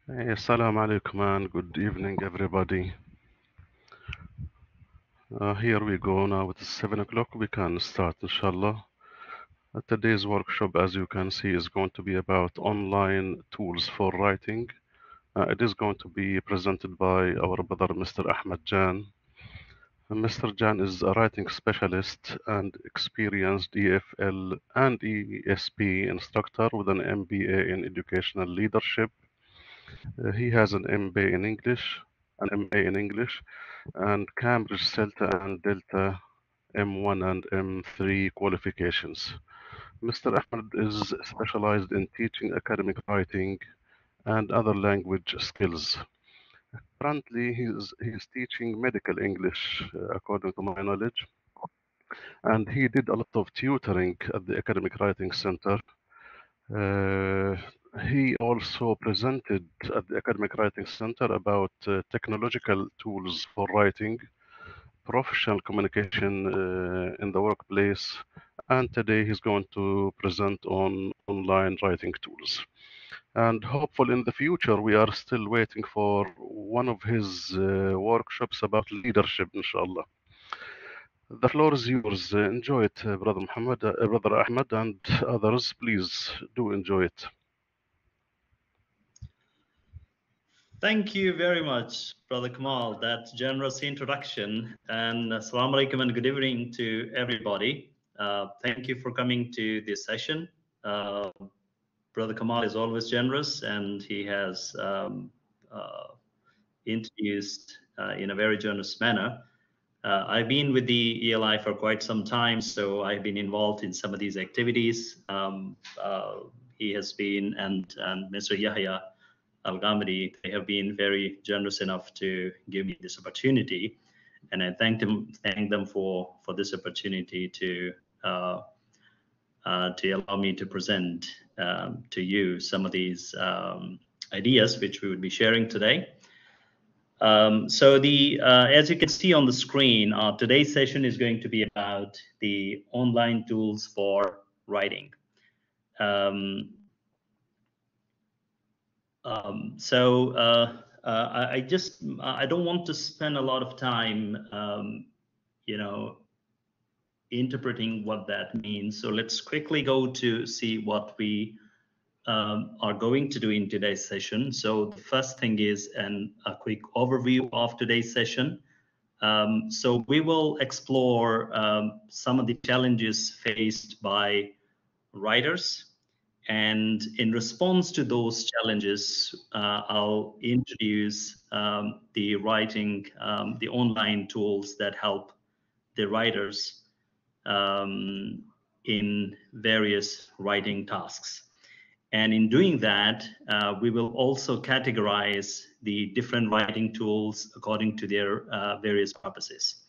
Assalamu alaikum and good evening, everybody. Here we go now. It's 7 o'clock. We can start, inshallah. Today's workshop, as you can see, is going to be about online tools for writing. It is going to be presented by our brother, Mr. Ahmed Jan. Mr. Jan is a writing specialist and experienced EFL and ESP instructor with an MBA in educational leadership. He has an MBA in English, an MA in English, and Cambridge CELTA and Delta M1 and M3 qualifications. Mr. Ahmed is specialized in teaching academic writing and other language skills. Currently, he is teaching medical English, according to my knowledge, and he did a lot of tutoring at the Academic Writing Center. Uh, he also presented at the Academic Writing Center about technological tools for writing, professional communication in the workplace, and today he's going to present on online writing tools. And hopefully in the future, we are still waiting for one of his workshops about leadership, inshallah. The floor is yours. Enjoy it, Brother Muhammad, Brother Ahmed, and others. Please do enjoy it. Thank you very much, Brother Kamal. That generous introduction. And Assalamu alaikum and good evening to everybody. Thank you for coming to this session. Brother Kamal is always generous, and he has introduced in a very generous manner. I've been with the ELI for quite some time, so I've been involved in some of these activities. He has been, and Mr. Yahya Al-Ghamidi, they have been very generous enough to give me this opportunity, and I thank them for this opportunity to allow me to present to you some of these ideas which we would be sharing today. So as you can see on the screen, today's session is going to be about the online tools for writing. I don't want to spend a lot of time, interpreting what that means. So let's quickly go to see what we are going to do in today's session. So the first thing is a quick overview of today's session. So we will explore some of the challenges faced by writers. And in response to those challenges, I'll introduce the online tools that help the writers in various writing tasks. And in doing that, we will also categorize the different writing tools according to their various purposes.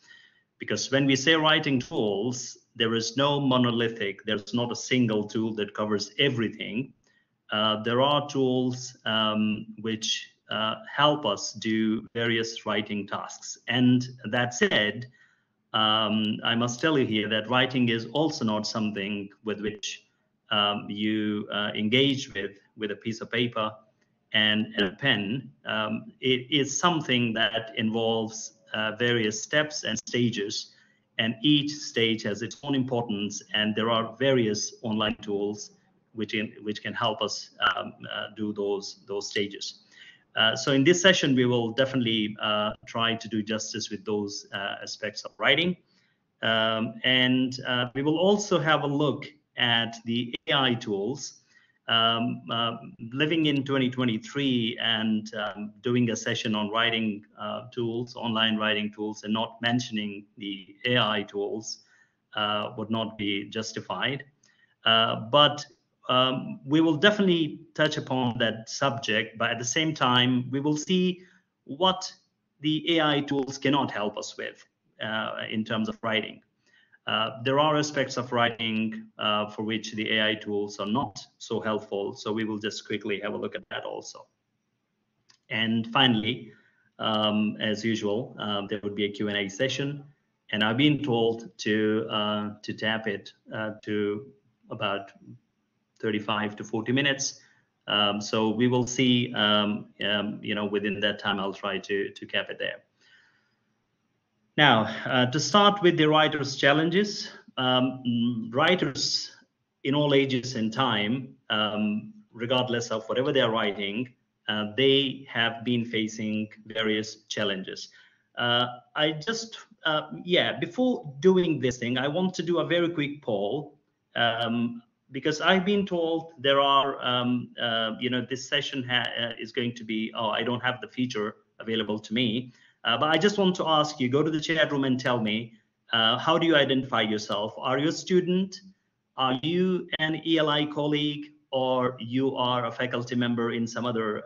Because when we say writing tools, there is no monolithic, there's not a single tool that covers everything. There are tools which help us do various writing tasks. And that said, I must tell you here that writing is also not something with which you engage with a piece of paper and a pen. It is something that involves various steps and stages, and each stage has its own importance, and there are various online tools which can help us do those stages. So in this session, we will definitely try to do justice with those aspects of writing. And we will also have a look at the AI tools. Living in 2023 and doing a session on writing tools, online writing tools, and not mentioning the AI tools would not be justified. But we will definitely touch upon that subject, but at the same time, we will see what the AI tools cannot help us with in terms of writing. There are aspects of writing for which the AI tools are not so helpful, so we will just quickly have a look at that also. And finally, as usual, there would be a Q&A session, and I've been told to tap it to about 35 to 40 minutes. So we will see, within that time, I'll try to cap it there. Now, to start with the writer's challenges, writers in all ages and time, regardless of whatever they're writing, they have been facing various challenges. Before doing this thing, I want to do a very quick poll, because I've been told there are, this session is going to be, oh, I don't have the feature available to me. But I just want to ask you, go to the chat room and tell me, how do you identify yourself? Are you a student? Are you an ELI colleague? Or you are a faculty member in some other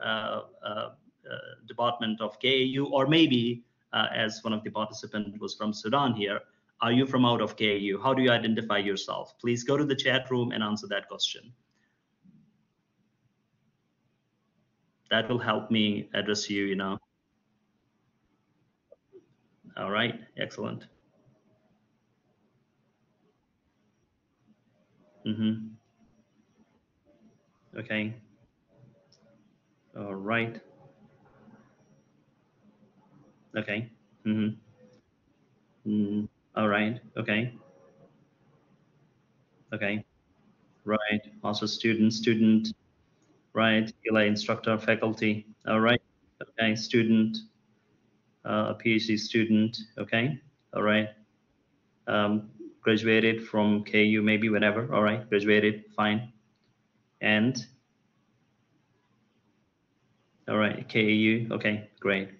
department of KAU? Or maybe, as one of the participants was from Sudan here, are you from out of KAU? How do you identify yourself? Please go to the chat room and answer that question. That will help me address you, All right, excellent. Mm-hmm. Okay. All right. Okay. Mm-hmm. Mm, all right. Okay. Okay. Right. Also student. Right. ELA instructor, faculty. All right. Okay. Student, a PhD student. Okay. All right. Graduated from KU, maybe whenever. All right. Graduated. Fine. And all right. KAU. Okay. Great.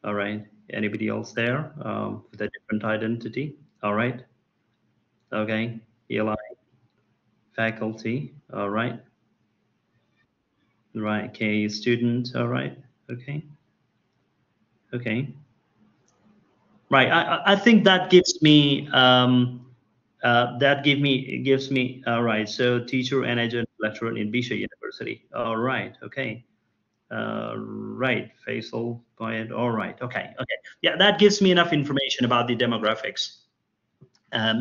All right. Anybody else there with a different identity? All right. Okay. ELI faculty. All right. Right. KAU student. All right. Okay. Okay. Right. I think that gives me gives me right. So teacher and adjunct lecturer in Bisha University. All right. Okay. Right. Faisal Poet. All right. Okay. Okay. Yeah, that gives me enough information about the demographics.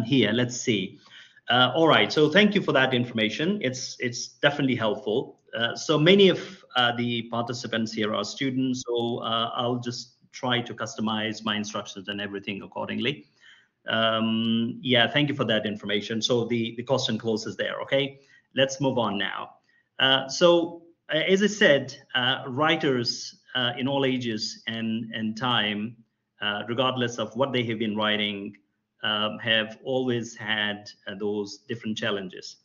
Here, let's see. All right. So thank you for that information. It's definitely helpful. So many of the participants here are students. So I'll just try to customize my instructions and everything accordingly. Yeah, thank you for that information. So the question closes there. Okay, let's move on now. As I said, writers in all ages and time, regardless of what they have been writing, have always had those different challenges.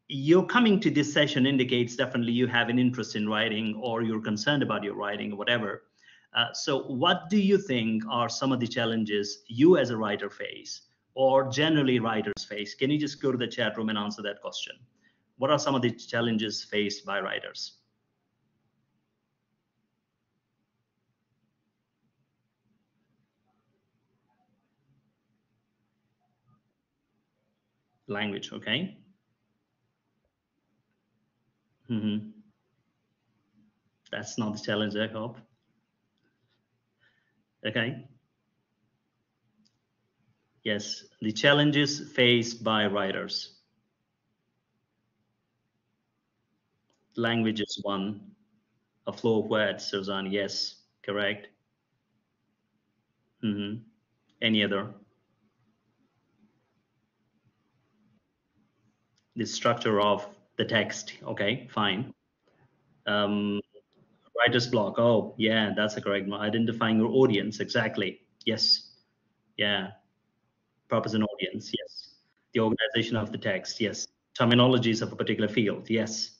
Your coming to this session indicates definitely you have an interest in writing, or you're concerned about your writing or whatever. So what do you think are some of the challenges you as a writer face, or generally writers face? Can you just go to the chat room and answer that question? What are some of the challenges faced by writers? Language, okay. Mm-hmm. That's not the challenge, I hope. Okay. Yes, the challenges faced by writers. Language is one. A flow of words, Susan. Yes, correct. Mm-hmm. Any other? The structure of the text. Okay, fine. Writer's block. Oh, yeah, that's a correct one. Identifying your audience. Exactly. Yes. Yeah. Purpose and audience. Yes. The organization of the text. Yes. Terminologies of a particular field. Yes.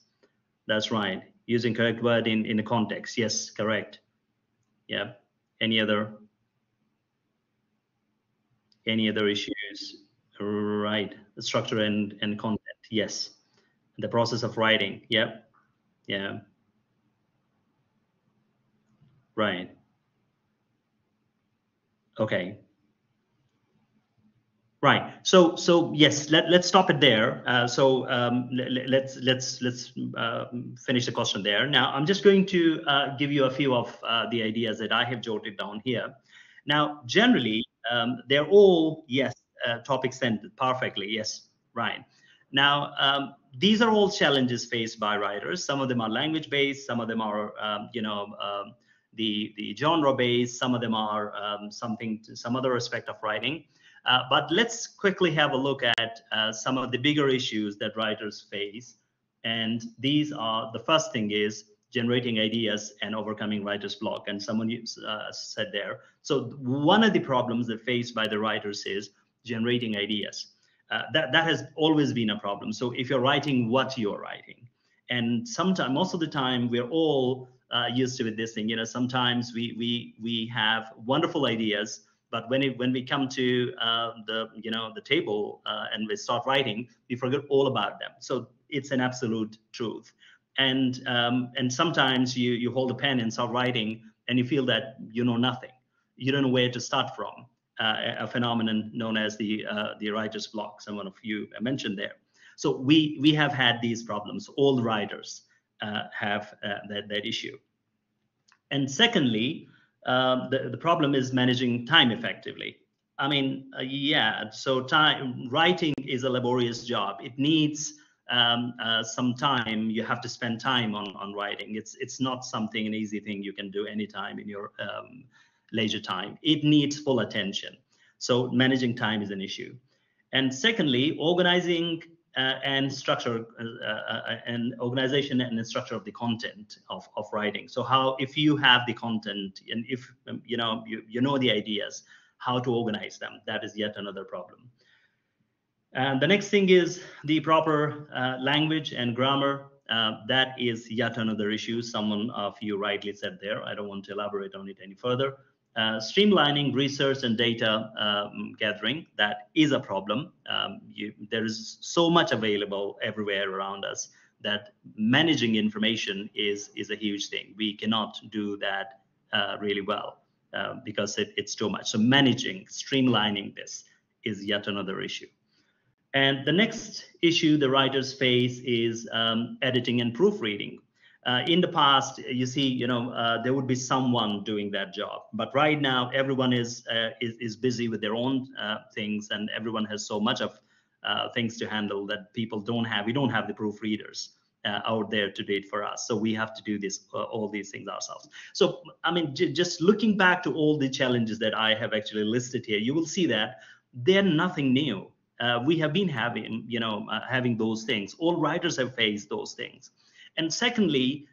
That's right. Using correct word in the context. Yes, correct. Yeah. Any other issues? Right. The structure and content. Yes. The process of writing. Yep. Yeah. Right. Okay. Right. So yes, let's stop it there. Let's finish the question there. Now, I'm just going to give you a few of the ideas that I have jotted down here. Now, generally, they're all, yes, topic centered perfectly. Yes, right. Now, these are all challenges faced by writers. Some of them are language-based, some of them are, the genre-based, some of them are some other aspect of writing. But let's quickly have a look at some of the bigger issues that writers face. And these are, the first thing is generating ideas and overcoming writer's block. And someone said there. So one of the problems that faced by the writers is generating ideas. That has always been a problem. So if you're writing what you're writing, and sometimes, most of the time, we're all used to this thing. Sometimes we have wonderful ideas, but when we come to the table and we start writing, we forget all about them. So it's an absolute truth. And sometimes you hold a pen and start writing, and you feel that you know nothing. You don't know where to start from. A phenomenon known as the writer's block. Someone of you mentioned there. So we have had these problems. All writers have that issue. And secondly, the problem is managing time effectively. I mean, so writing is a laborious job. It needs some time. You have to spend time on writing. It's not an easy thing you can do anytime in your leisure time. It needs full attention. So managing time is an issue. And secondly, organizing and structure and organization and structure of the content of writing. So if you have the content and if you know the ideas, how to organize them, that is yet another problem. And the next thing is the proper language and grammar. That is yet another issue. Someone of you rightly said there. I don't want to elaborate on it any further. Streamlining research and data gathering, that is a problem. There is so much available everywhere around us that managing information is a huge thing. We cannot do that really well because it's too much. So managing, streamlining this is yet another issue. And the next issue the writers face is editing and proofreading. In the past, you see, there would be someone doing that job, but right now everyone is busy with their own things, and everyone has so much of things to handle that we don't have the proofreaders out there to date for us. So we have to do all these things ourselves. So I mean, just looking back to all the challenges that I have actually listed here, you will see that they're nothing new. We have been having those things. All writers have faced those things. And secondly,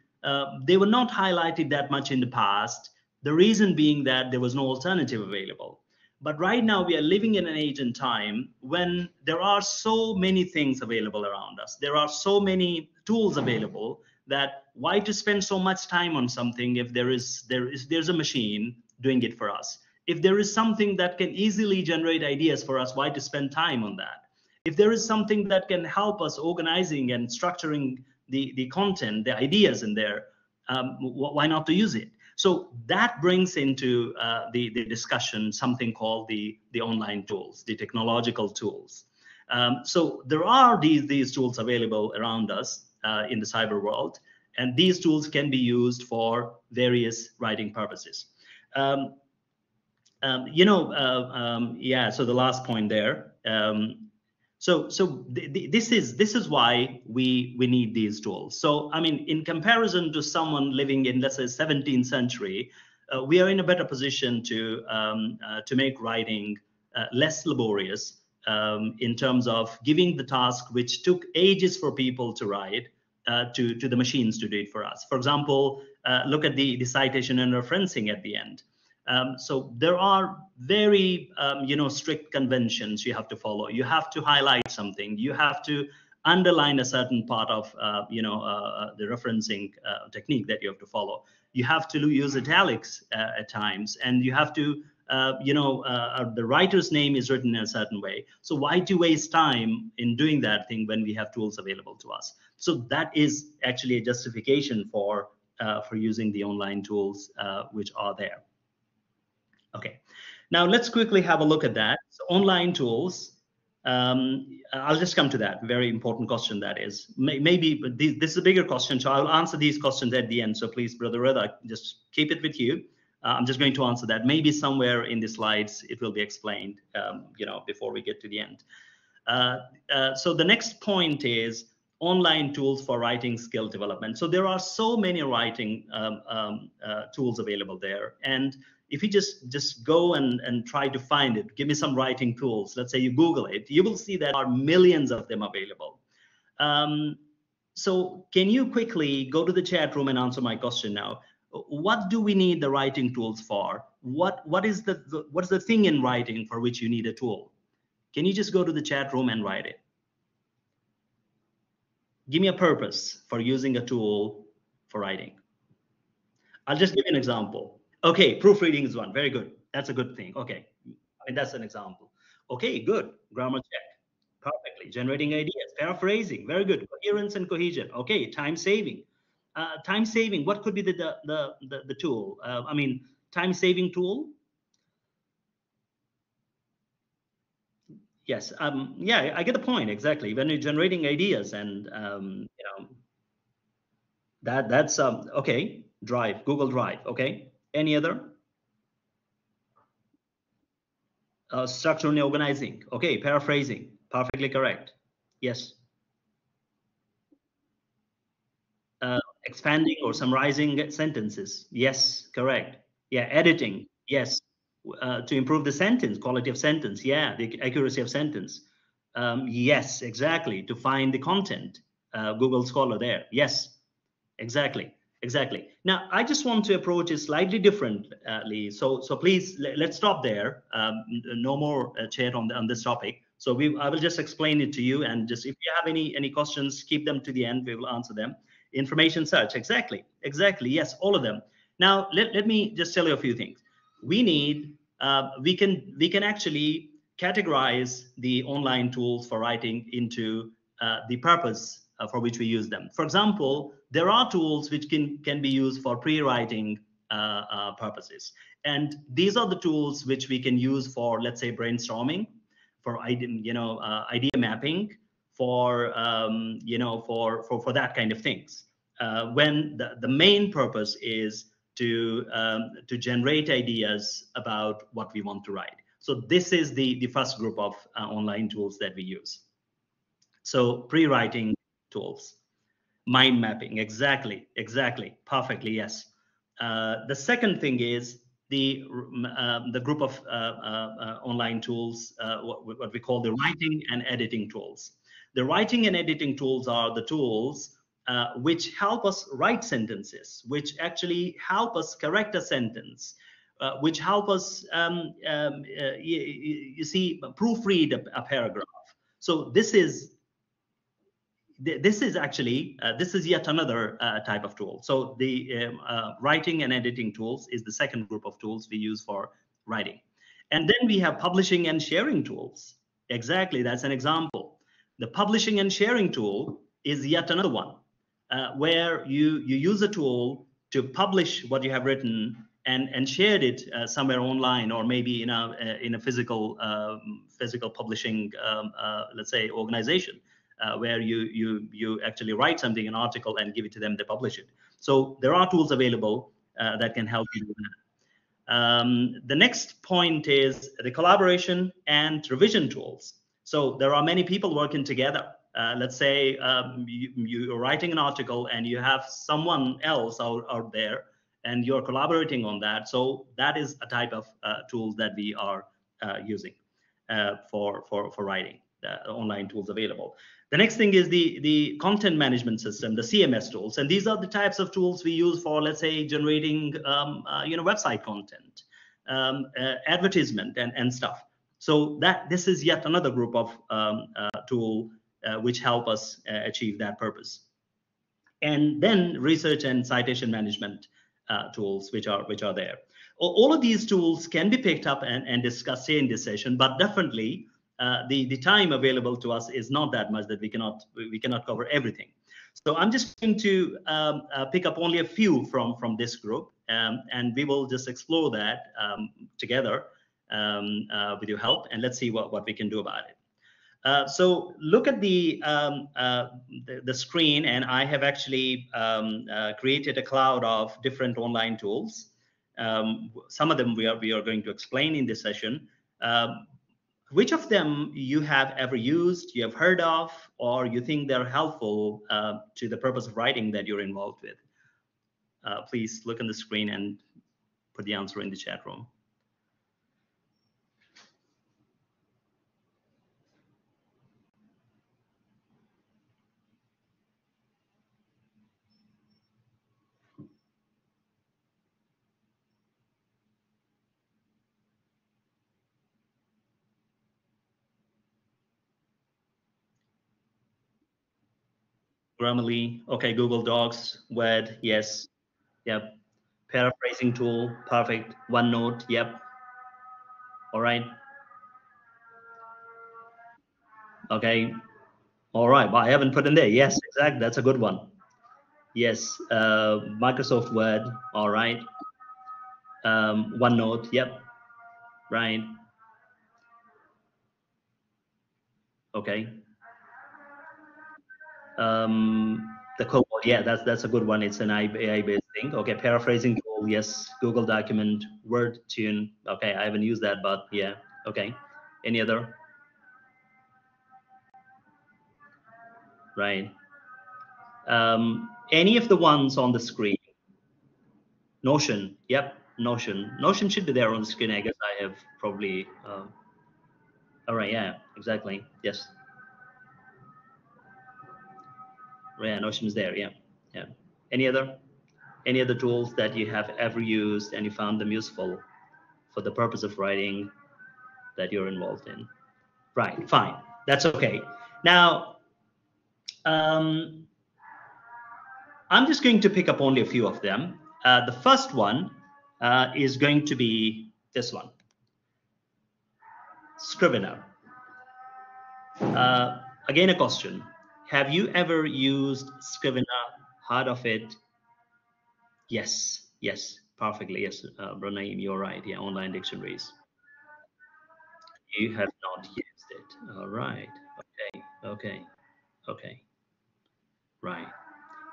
they were not highlighted that much in the past, the reason being that there was no alternative available. But right now we are living in an age and time when there are so many things available around us. There are so many tools available that why to spend so much time on something if there's a machine doing it for us? If there is something that can easily generate ideas for us, why to spend time on that? If there is something that can help us organizing and structuring the content, the ideas in there, why not to use it? So that brings into the discussion something called the online tools, the technological tools. So there are these tools available around us in the cyber world, and these tools can be used for various writing purposes. So the last point there. This is why we need these tools. So I mean, in comparison to someone living in, let's say, 17th century, we are in a better position to make writing less laborious in terms of giving the task which took ages for people to write to the machines to do it for us. For example, look at the citation and referencing at the end. So there are very, strict conventions you have to follow. You have to highlight something. You have to underline a certain part of, the referencing technique that you have to follow. You have to use italics at times, and you have to, the writer's name is written in a certain way. So why to waste time in doing that thing when we have tools available to us? So that is actually a justification for using the online tools which are there. Okay, now let's quickly have a look at that. So online tools, I'll just come to that. Very important question that is. Maybe this is a bigger question, so I'll answer these questions at the end. So please, Brother Reda, just keep it with you. I'm just going to answer that. Maybe somewhere in the slides it will be explained, before we get to the end. So the next point is online tools for writing skill development. So there are so many writing tools available there. And if you just go and try to find it, give me some writing tools. Let's say you Google it, you will see there are millions of them available. So can you quickly go to the chat room and answer my question now? What do we need the writing tools for? What is the thing in writing for which you need a tool? Can you just go to the chat room and write it? Give me a purpose for using a tool for writing. I'll just give you an example. Okay, proofreading is one. Very good. That's a good thing. Okay, I mean, that's an example. Okay, good. Grammar check. Perfectly. Generating ideas. Paraphrasing. Very good. Coherence and cohesion. Okay, time saving. Time saving. What could be the tool? I mean, time saving tool. Yes. Yeah, I get the point exactly. When you're generating ideas and you know that's okay. Drive. Google Drive. Okay. Any other? Structure and organizing. Okay, paraphrasing. Perfectly correct. Yes. Expanding or summarizing sentences. Yes, correct. Yeah, editing. Yes. To improve the sentence, quality of sentence. Yeah, the accuracy of sentence. Yes, exactly. To find the content. Google Scholar there. Yes, exactly. Exactly. Now, I just want to approach it slightly differently. So please let's stop there. No more chat on this topic. So I will just explain it to you, and just if you have any questions, keep them to the end. We will answer them. Information search. Exactly. Exactly. Yes, all of them. Now, let me just tell you a few things. We need. We can actually categorize the online tools for writing into the purpose for which we use them. For example, there are tools which can be used for pre-writing purposes. And these are the tools which we can use for, let's say, brainstorming, for idea mapping, for for that kind of things. When the main purpose is to generate ideas about what we want to write. So this is the first group of online tools that we use. So pre-writing tools. Mind mapping, exactly, perfectly, yes. The second thing is the group of online tools, what we call the writing and editing tools. The writing and editing tools are the tools which help us write sentences, which actually help us correct a sentence, which help us, you see, proofread a paragraph. So this is actually this is yet another type of tool. So the writing and editing tools is the second group of tools we use for writing. And then we have publishing and sharing tools. Exactly, that's an example. The publishing and sharing tool is yet another one, where you use a tool to publish what you have written and shared it somewhere online, or maybe in a physical publishing let's say organization, where you actually write something, an article, and give it to them, they publish it. So there are tools available that can help you do that. The next point is the collaboration and revision tools. So there are many people working together. Let's say you're writing an article and you have someone else out there and you're collaborating on that. So that is a type of tools that we are using for writing, online tools available. The next thing is the content management system, the CMS tools. And these are the types of tools we use for, let's say, generating website content, advertisement and stuff. So this is yet another group of tool which help us achieve that purpose. And then research and citation management tools which are there. All of these tools can be picked up and discussed here in this session, but definitely the time available to us is not that much that we cannot cover everything. So I'm just going to pick up only a few from this group, and we will just explore that together with your help, and let's see what we can do about it. So look at the screen, and I have actually created a cloud of different online tools. Some of them we are going to explain in this session. Which of them you have ever used, you have heard of, or you think they're helpful to the purpose of writing that you're involved with? Please look on the screen and put the answer in the chat room. Grammarly, okay, Google Docs, Word, yes, yep. Paraphrasing tool, perfect. OneNote, yep. All right, okay, all right. Well, I haven't put in there. Yes, exactly. That's a good one. Yes, Microsoft Word, all right. OneNote, yep, right. Okay. The Cobalt, yeah, that's a good one. It's an AI-based thing. Okay, paraphrasing tool, yes. Google Document, Word Tune. Okay, I haven't used that, but yeah. Okay. Any other? Right. Any of the ones on the screen? Notion. Yep. Notion. Notion should be there on the screen. I guess I have probably. All right. Yeah. Exactly. Yes. Yeah. Notion is there. Yeah. Yeah. Any other? Any other tools that you have ever used and you found them useful for the purpose of writing that you're involved in? Right. Fine. That's okay. Now, um, I'm just going to pick up only a few of them. The first one is going to be this one, Scrivener. Again, a question. Have you ever used Scrivener? Heard of it? Yes. Yes. Perfectly. Yes. Branaim, you're right. Yeah. Online dictionaries. You have not used it. All right. Okay. Okay. Okay. Right.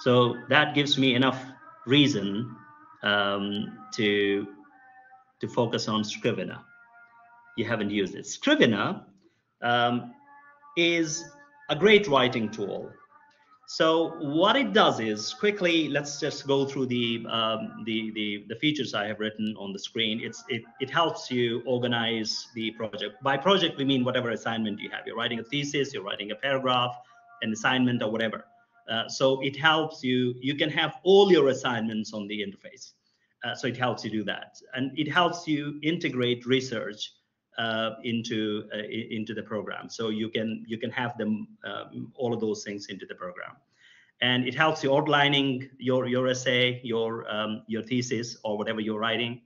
So that gives me enough reason to focus on Scrivener. You haven't used it. Scrivener um, is a great writing tool. So what it does is quickly. Let's just go through the features I have written on the screen. It helps you organize the project. By project we mean whatever assignment you have. You're writing a thesis, you're writing a paragraph, an assignment, or whatever. So it helps you. You can have all your assignments on the interface. So it helps you do that, and it helps you integrate research into the program. So you can have them all of those things into the program, and it helps you outlining your essay, your thesis, or whatever you're writing.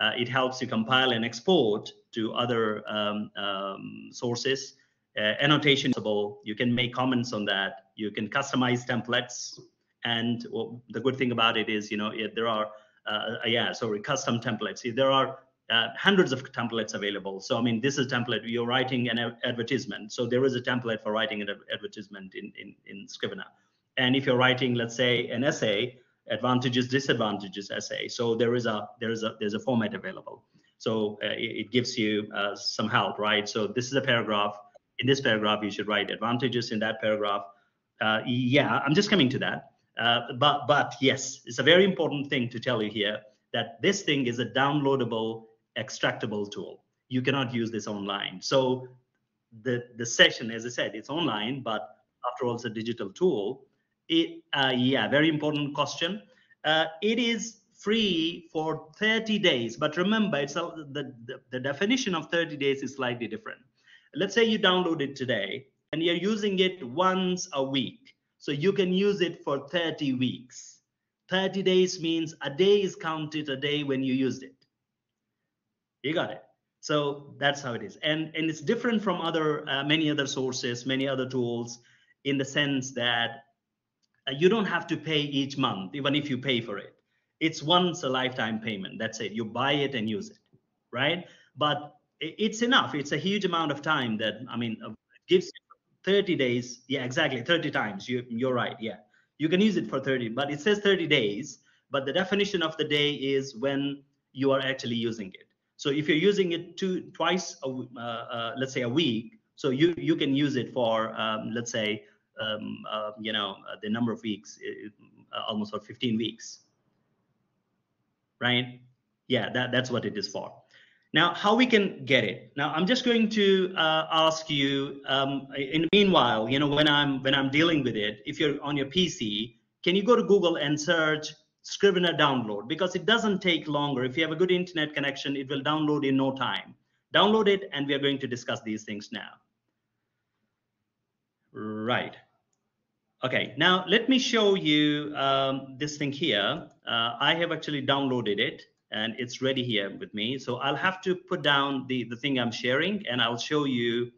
It helps you compile and export to other sources. Annotation is possible. You can make comments on that. You can customize templates. And well, the good thing about it is, there are custom templates. There are hundreds of templates available. So I mean, this is a template. You're writing an advertisement, so there is a template for writing an advertisement in Scrivener. And if you're writing, let's say, an essay, advantages, disadvantages essay, so there's a format available. So it gives you some help, right? So this is a paragraph. In this paragraph, you should write advantages. In that paragraph, yeah, I'm just coming to that. But yes, it's a very important thing to tell you here that this thing is a downloadable, extractable tool. You cannot use this online. So the session, as I said, it's online, but after all, it's a digital tool. Yeah, very important question. It is free for 30 days, but remember, the definition of 30 days is slightly different. Let's say you download it today and you're using it once a week. So you can use it for 30 weeks. 30 days means a day is counted a day when you used it. You got it. So that's how it is. And it's different from many other sources, many other tools, in the sense that you don't have to pay each month, even if you pay for it. It's once a lifetime payment. That's it. You buy it and use it, right? But it's enough. It's a huge amount of time that, I mean, it gives you 30 days. Yeah, exactly. 30 times. You're right. Yeah. You can use it for 30, but it says 30 days. But the definition of the day is when you are actually using it. So if you're using it twice, let's say a week, so you can use it for let's say the number of weeks, almost for 15 weeks, right? Yeah, that's what it is for. Now, how we can get it? Now, I'm just going to ask you. In the meanwhile, when I'm dealing with it, if you're on your PC, can you go to Google and search Scrivener download? Because it doesn't take longer. If you have a good internet connection, it will download in no time. Download it, and we are going to discuss these things now. Right. Okay, now let me show you this thing here. I have actually downloaded it and it's ready here with me. So I'll have to put down the thing I'm sharing and I'll show you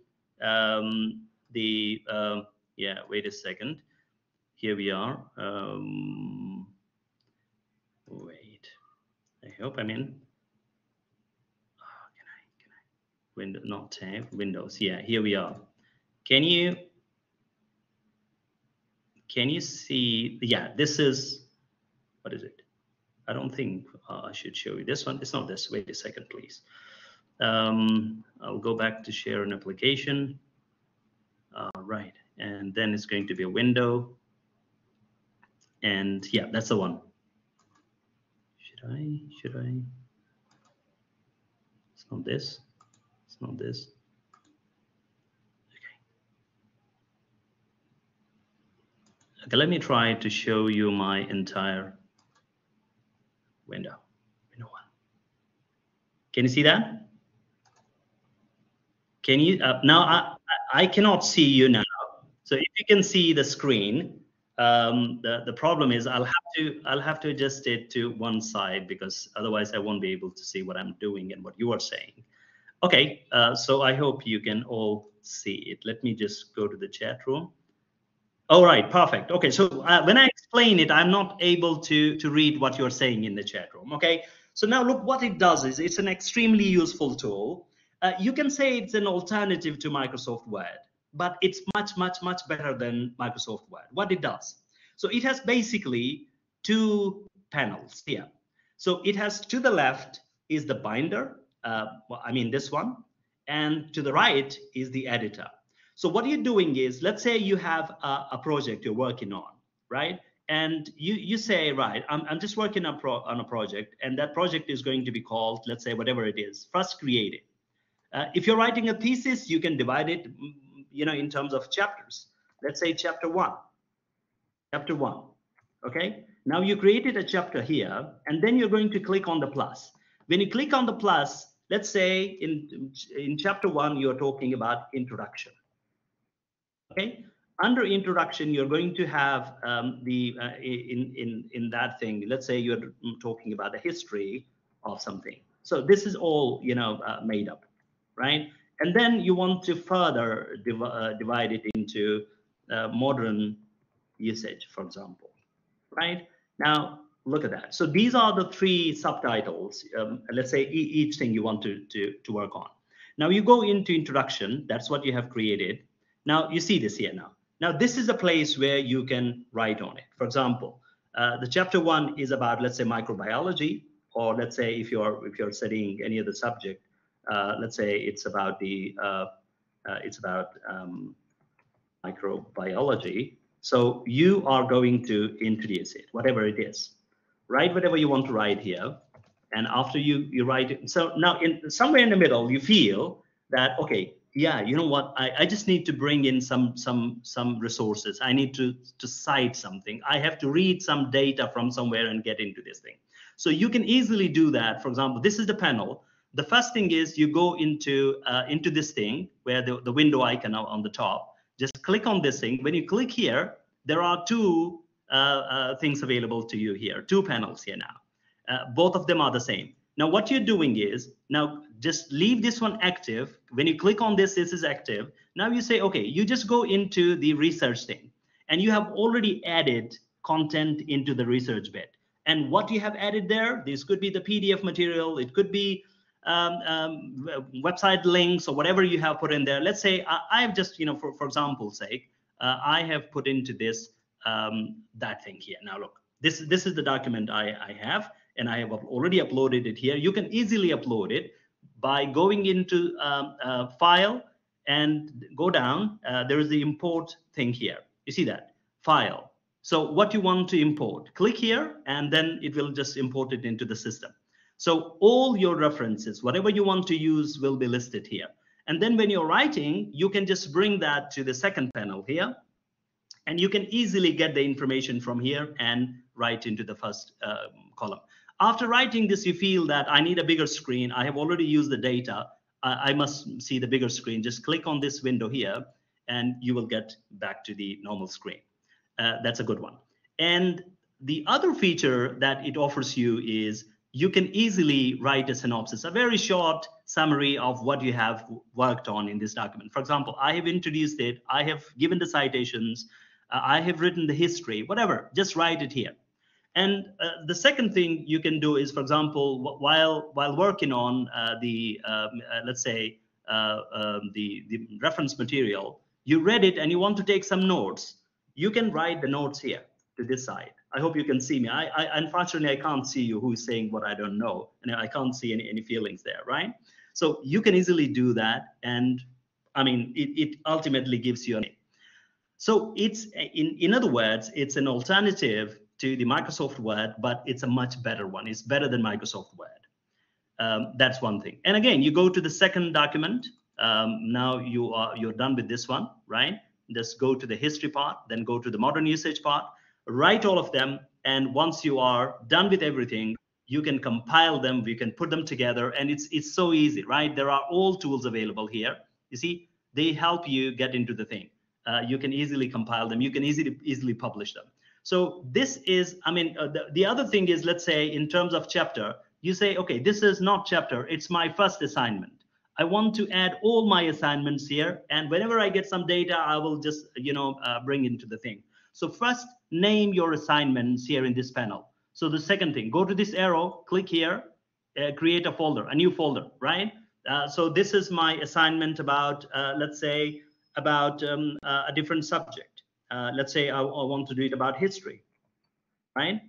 yeah, wait a second. Here we are. Wait, I hope I'm in. Oh, can I, window, not tab, Windows. Yeah, here we are. Can you see? Yeah, this is, what is it? I don't think I should show you this one. It's not this. Wait a second, please. I'll go back to share an application. Right, and then it's going to be a window. And yeah, that's the one. Should I? It's not this. It's not this. Okay, let me try to show you my entire window. Window one. Can you see that? Can you? Now I cannot see you now. So if you can see the screen, the problem is I'll have to adjust it to one side because otherwise I won't be able to see what I'm doing and what you are saying. Okay, so I hope you can all see it. Let me just go to the chat room. All right, perfect. Okay, so when I explain it, I'm not able to read what you're saying in the chat room. Okay, so now look, what it does is it's an extremely useful tool. You can say it's an alternative to Microsoft Word, but it's much better than Microsoft Word. What it does, so it has basically two panels here. So it has, to the left is the binder, well, I mean this one, and to the right is the editor. So what you're doing is, let's say you have a project you're working on, right? And you say, right, I'm just working on a project, and that project is going to be called, let's say, whatever it is, first create it. If you're writing a thesis, you can divide it, in terms of chapters. Let's say chapter one. Okay. Now you created a chapter here, and then you're going to click on the plus. When you click on the plus, let's say in chapter one, you're talking about introduction. Okay. Under introduction, you're going to have in that thing. Let's say you're talking about the history of something. So this is all made up, right? And then you want to further divide it into modern usage, for example, right? Now look at that. So these are the three subtitles. Let's say each thing you want to work on. Now you go into introduction. That's what you have created. Now you see this here now. Now this is a place where you can write on it. For example, the chapter one is about, let's say, microbiology, or let's say if you're studying any other subject, let's say it's about microbiology. So you are going to introduce it, whatever it is. Write whatever you want to write here, and after you write it. So now somewhere in the middle, you feel that, okay, yeah, you know what? I just need to bring in some resources. I need to cite something. I have to read some data from somewhere and get into this thing. So you can easily do that. For example, this is the panel. The first thing is you go into this thing where the window icon on the top. Just click on this thing. When you click here, there are two things available to you here. Two panels here now. Both of them are the same. Now what you're doing is, now just leave this one active. When you click on this is active. Now you say, okay, you just go into the research thing, and you have already added content into the research bit. And what you have added there, this could be the PDF material, it could be website links or whatever you have put in there. Let's say I've just, for example's sake, I have put into this that thing here. Now look, this is the document I have, and I have already uploaded it here. You can easily upload it, by going into File and go down. There is the import thing here. You see that? File. So what you want to import, click here, and then it will just import it into the system. So all your references, whatever you want to use, will be listed here. And then when you're writing, you can just bring that to the second panel here, and you can easily get the information from here and write into the first column. After writing this, you feel that I need a bigger screen. I have already used the data. I must see the bigger screen. Just click on this window here, and you will get back to the normal screen. That's a good one. And the other feature that it offers you is you can easily write a synopsis, a very short summary of what you have worked on in this document. For example, I have introduced it, I have given the citations, I have written the history, whatever, just write it here. And the second thing you can do is, for example, while working on let's say, the reference material, you read it and you want to take some notes, you can write the notes here to this side. I hope you can see me. Unfortunately, I can't see you who is saying what I don't know, and I can't see any feelings there, right? So you can easily do that, and I mean, it ultimately gives you a name. So it's, in other words, it's an alternative to the Microsoft Word, but it's a much better one. It's better than Microsoft Word. That's one thing. And again, you go to the second document. Now you're done with this one, right? Just go to the history part, then go to the modern usage part, write all of them. And once you are done with everything, you can compile them, we can put them together, and it's so easy, right? There are all tools available here. You see, they help you get into the thing. You can easily compile them. You can easily publish them. So this is, I mean, the other thing is, let's say in terms of chapter, you say, okay, this is not chapter, it's my first assignment. I want to add all my assignments here, and whenever I get some data, I will just, bring into the thing. So first, name your assignments here in this panel. So the second thing, go to this arrow, click here, create a folder, a new folder, right? So this is my assignment about, let's say, about a different subject. Let's say I want to do it about history, right?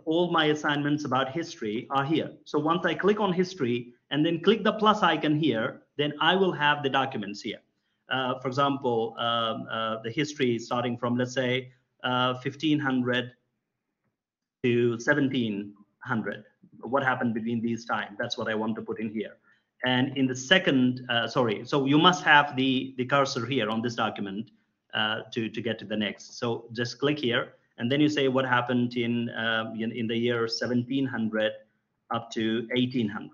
All my assignments about history are here. So once I click on history and then click the plus icon here, then I will have the documents here. For example, the history starting from, let's say, 1500 to 1700. What happened between these times? That's what I want to put in here. And in the second, so you must have the cursor here on this document to get to the next. So just click here, and then you say what happened in the year 1700 up to 1800,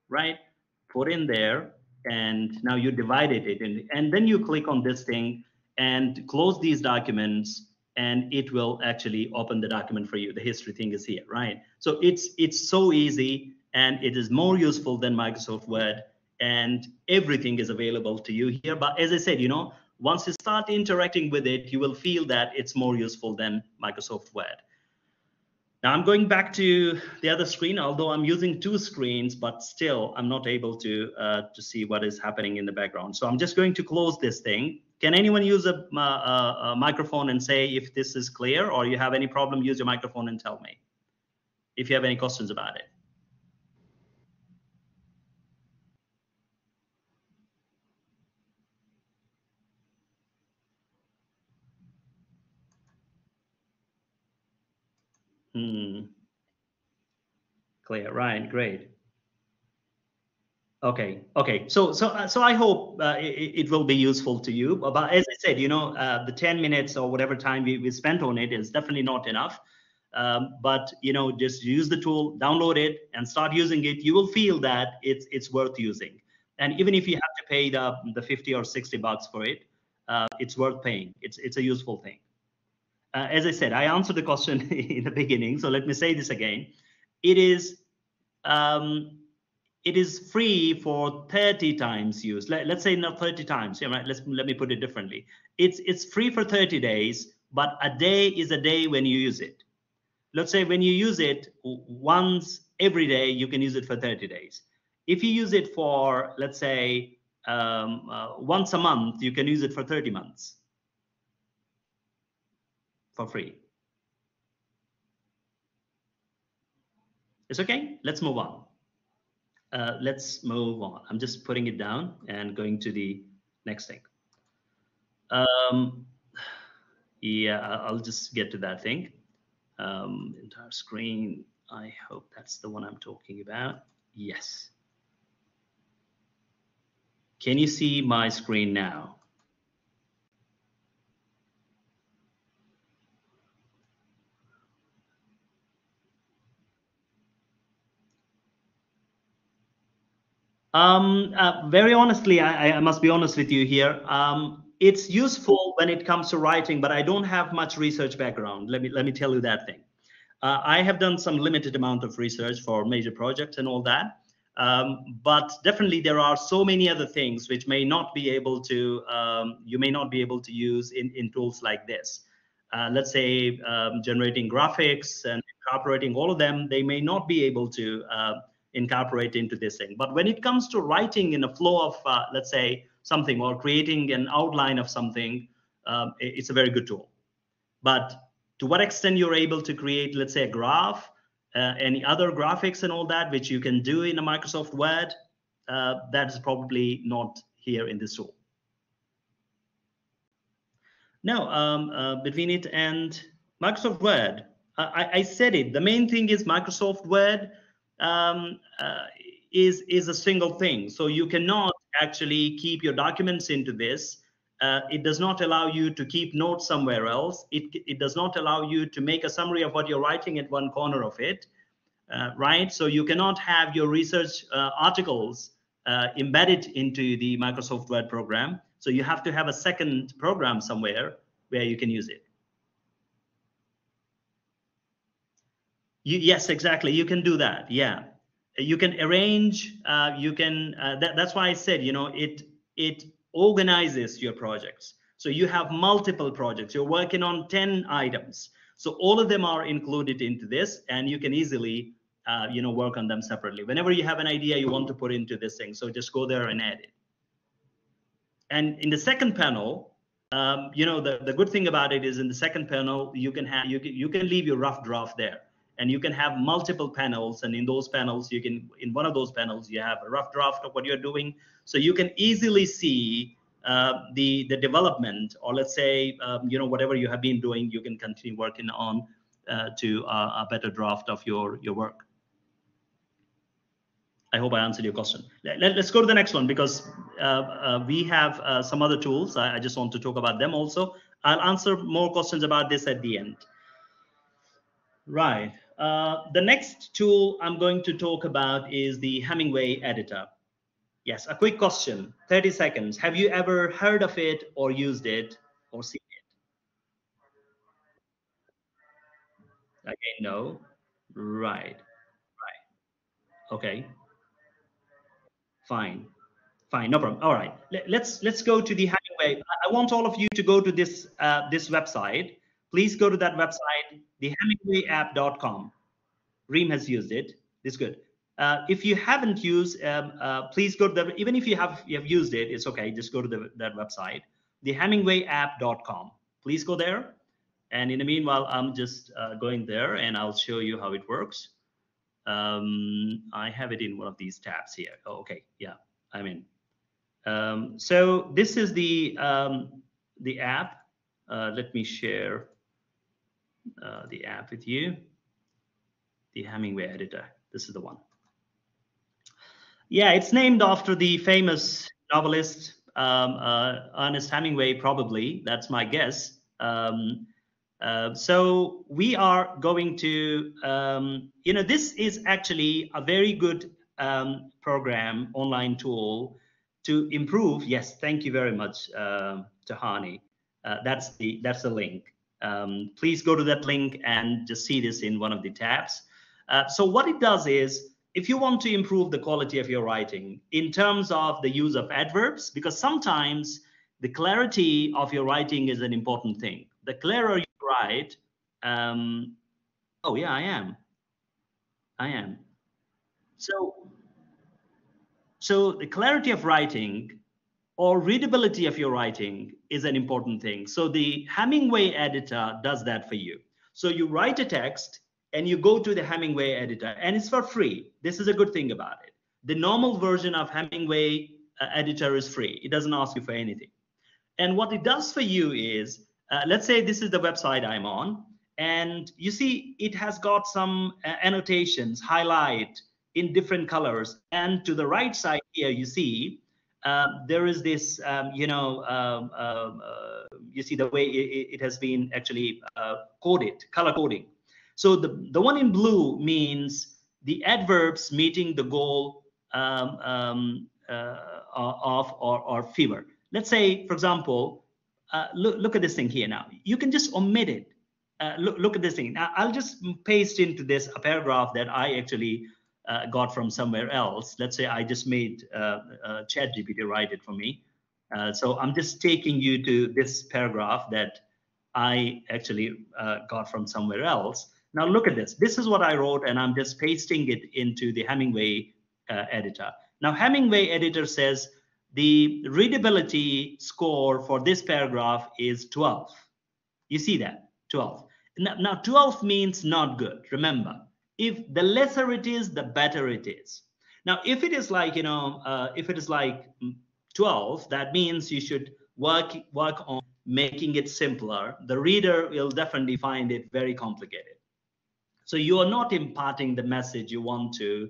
right? Put in there, and now you divided it, and then you click on this thing and close these documents, and it will actually open the document for you. The history thing is here, right? So it's so easy, and it is more useful than Microsoft Word, and everything is available to you here. But as I said, once you start interacting with it, you will feel that it's more useful than Microsoft Word. Now I'm going back to the other screen, although I'm using two screens, but still I'm not able to see what is happening in the background. So I'm just going to close this thing. Can anyone use a microphone and say if this is clear, or you have any problem, use your microphone and tell me if you have any questions about it. Clear, right? Great. Okay. So I hope it will be useful to you. But as I said, the 10 minutes or whatever time we spent on it is definitely not enough. But just use the tool, download it, and start using it. You will feel that it's worth using. And even if you have to pay the 50 or 60 bucks for it, it's worth paying. It's a useful thing. As I said, I answered the question in the beginning, so let me say this again. It is free for 30 times use. Let's say not 30 times. Yeah, right. Let me put it differently. It's free for 30 days, but a day is a day when you use it. Let's say when you use it once every day, you can use it for 30 days. If you use it for, let's say, once a month, you can use it for 30 months for free. It's okay. Let's move on. let's move on. I'm just putting it down and going to the next thing. Um, yeah, I'll just get to that thing. Entire screen. I hope that's the one I'm talking about. Yes. Can you see my screen now? Very honestly, I must be honest with you here. It's useful when it comes to writing, but I don't have much research background. Let me tell you that thing. I have done some limited amount of research for major projects and all that, but definitely there are so many other things which may not be able to you may not be able to use in tools like this. Let's say generating graphics and incorporating all of them, they may not be able to incorporate into this thing. But when it comes to writing in a flow of, let's say, something or creating an outline of something, it's a very good tool. But to what extent you're able to create, let's say, a graph, any other graphics and all that, which you can do in a Microsoft Word, that is probably not here in this tool. No, between it and Microsoft Word, I said it. The main thing is Microsoft Word um, uh, is a single thing. So you cannot actually keep your documents into this. It does not allow you to keep notes somewhere else. It does not allow you to make a summary of what you're writing at one corner of it, right? So you cannot have your research articles embedded into the Microsoft Word program. So you have to have a second program somewhere where you can use it. Yes, exactly. You can do that. Yeah, you can arrange. You can. That's why I said, it organizes your projects. So you have multiple projects. You're working on 10 items. So all of them are included into this, and you can easily, work on them separately. Whenever you have an idea you want to put into this thing, so just go there and add it. And in the second panel, the good thing about it is in the second panel, you can leave your rough draft there, and you can have multiple panels. And in those panels, in one of those panels, you have a rough draft of what you're doing. So you can easily see the development, or let's say, whatever you have been doing, you can continue working on to a better draft of your work. I hope I answered your question. Let's go to the next one, because we have some other tools. I just want to talk about them also. I'll answer more questions about this at the end. Right. The next tool I'm going to talk about is the Hemingway editor. Yes, a quick question, 30 seconds. Have you ever heard of it or used it or seen it? Again, no. Right. Right. Okay. Fine. Fine, no problem. All right, let's go to the Hemingway. I want all of you to go to this website. Please go to that website, thehemingwayapp.com. Reem has used it. It's good. If you haven't used, please go to the. Even if you have used it, it's okay. Just go to that website, thehemingwayapp.com. Please go there. And in the meanwhile, I'm just going there, and I'll show you how it works. I have it in one of these tabs here. Oh, okay, yeah, I'm in. So this is the app. Let me share the app with you. The Hemingway editor. This is the one. Yeah, it's named after the famous novelist Ernest Hemingway, probably. That's my guess. So we are going to, this is actually a very good program, online tool to improve. Yes, thank you very much, Tahani. That's the link. Please go to that link and just see this in one of the tabs. So what it does is, if you want to improve the quality of your writing in terms of the use of adverbs, because sometimes the clarity of your writing is an important thing. The clearer you write, oh yeah, I am. So the clarity of writing or readability of your writing is an important thing. So the Hemingway editor does that for you. So you write a text and you go to the Hemingway editor, and it's for free. This is a good thing about it. The normal version of Hemingway editor is free. It doesn't ask you for anything. And what it does for you is, let's say this is the website I'm on, and you see it has got some annotations, highlight in different colors. And to the right side here, you see there is this, you see the way it has been actually coded, color coding. So the one in blue means the adverbs meeting the goal of or fever. Let's say, for example, look at this thing here now. You can just omit it. Look at this thing. Now, I'll just paste into this a paragraph that I actually got from somewhere else. Let's say I just made ChatGPT write it for me. So I'm just taking you to this paragraph that I actually got from somewhere else. Now look at this. This is what I wrote, and I'm just pasting it into the Hemingway editor. Now Hemingway editor says the readability score for this paragraph is 12. You see that? 12. Now 12 means not good. Remember, if the lesser it is, the better it is. Now, if it is like, if it is like 12, that means you should work on making it simpler. The reader will definitely find it very complicated. So you are not imparting the message you want to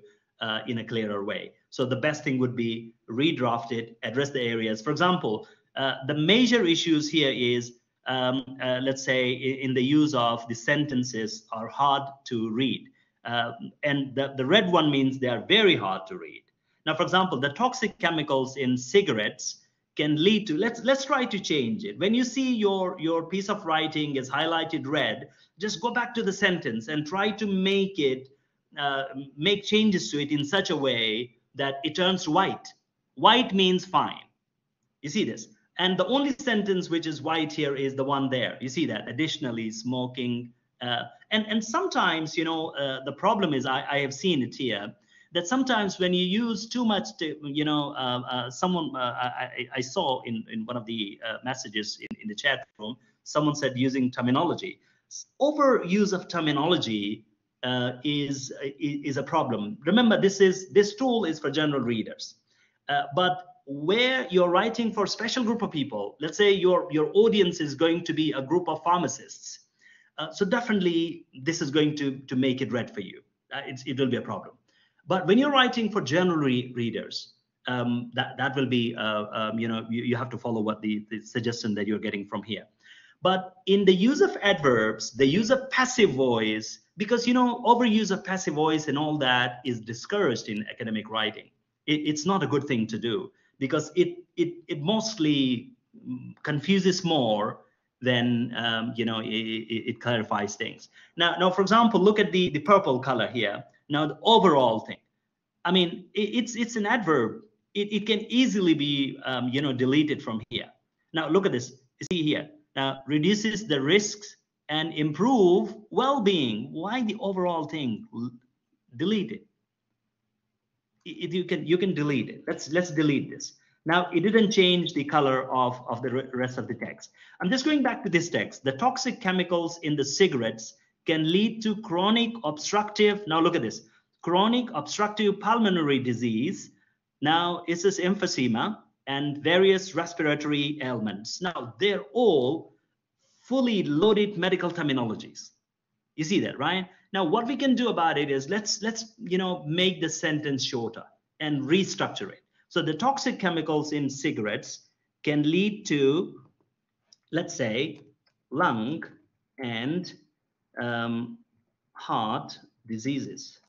in a clearer way. So the best thing would be redraft it, address the areas. For example, the major issues here is, let's say, in the use of the sentences are hard to read. And the red one means they are very hard to read. Now, for example, the toxic chemicals in cigarettes can lead to, let's try to change it. When you see your piece of writing is highlighted red, just go back to the sentence and try to make it, make changes to it in such a way that it turns white. White means fine. You see this? And the only sentence which is white here is the one there. You see that? Additionally, smoking. And sometimes, the problem is, I have seen it here, that sometimes when you use too much, someone, I saw in one of the messages in the chat room, someone said using terminology. Overuse of terminology is a problem. Remember, this tool is for general readers. But where you're writing for a special group of people, let's say your audience is going to be a group of pharmacists. So definitely this is going to make it red for you. It will be a problem. But when you're writing for general readers, that will be, you have to follow what the suggestion that you're getting from here. But in the use of adverbs, the use of passive voice, because, overuse of passive voice and all that is discouraged in academic writing. It's not a good thing to do, because it mostly confuses more than it clarifies things. Now, for example, look at the purple color here. Now, the overall thing. I mean, it's an adverb. It can easily be deleted from here. Now, look at this. You see here. Now, reduces the risks and improve well-being. Why the overall thing? Delete it. You can delete it. Let's delete this. Now, it didn't change the color of the rest of the text. I'm just going back to this text. The toxic chemicals in the cigarettes can lead to chronic obstructive, now look at this, chronic obstructive pulmonary disease. Now, it's this emphysema and various respiratory ailments. Now, they're all fully loaded medical terminologies. You see that, right? Now, what we can do about it is let's make the sentence shorter and restructure it. So the toxic chemicals in cigarettes can lead to, let's say, lung and heart diseases.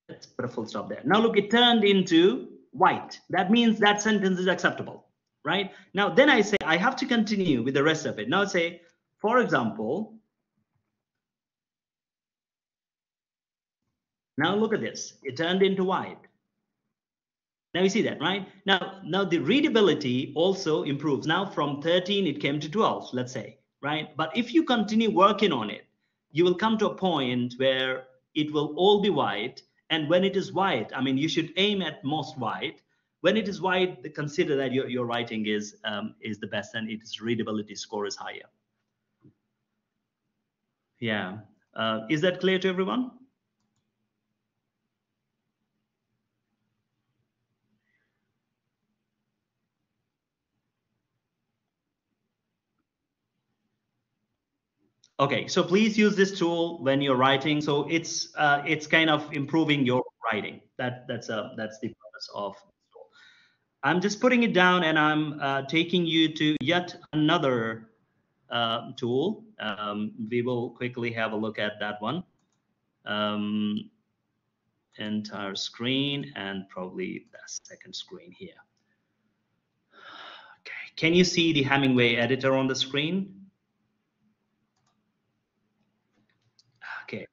Let's put a full stop there. Now look, it turned into white. That means that sentence is acceptable, right? Now then I say I have to continue with the rest of it. Now say, for example, now look at this. It turned into white. Now you see that, right? Now the readability also improves. Now from 13 it came to 12, let's say, right? But if you continue working on it, you will come to a point where it will all be white. And when it is white, I mean, you should aim at most white. When it is white, consider that your writing is the best and its readability score is higher. Yeah. Is that clear to everyone? Okay, so please use this tool when you're writing. So it's kind of improving your writing. That's the purpose of this tool. I'm just putting it down, and I'm taking you to yet another tool. We will quickly have a look at that one. Um, Entire screen and probably the second screen here. Okay, can you see the Hemingway editor on the screen? Okay,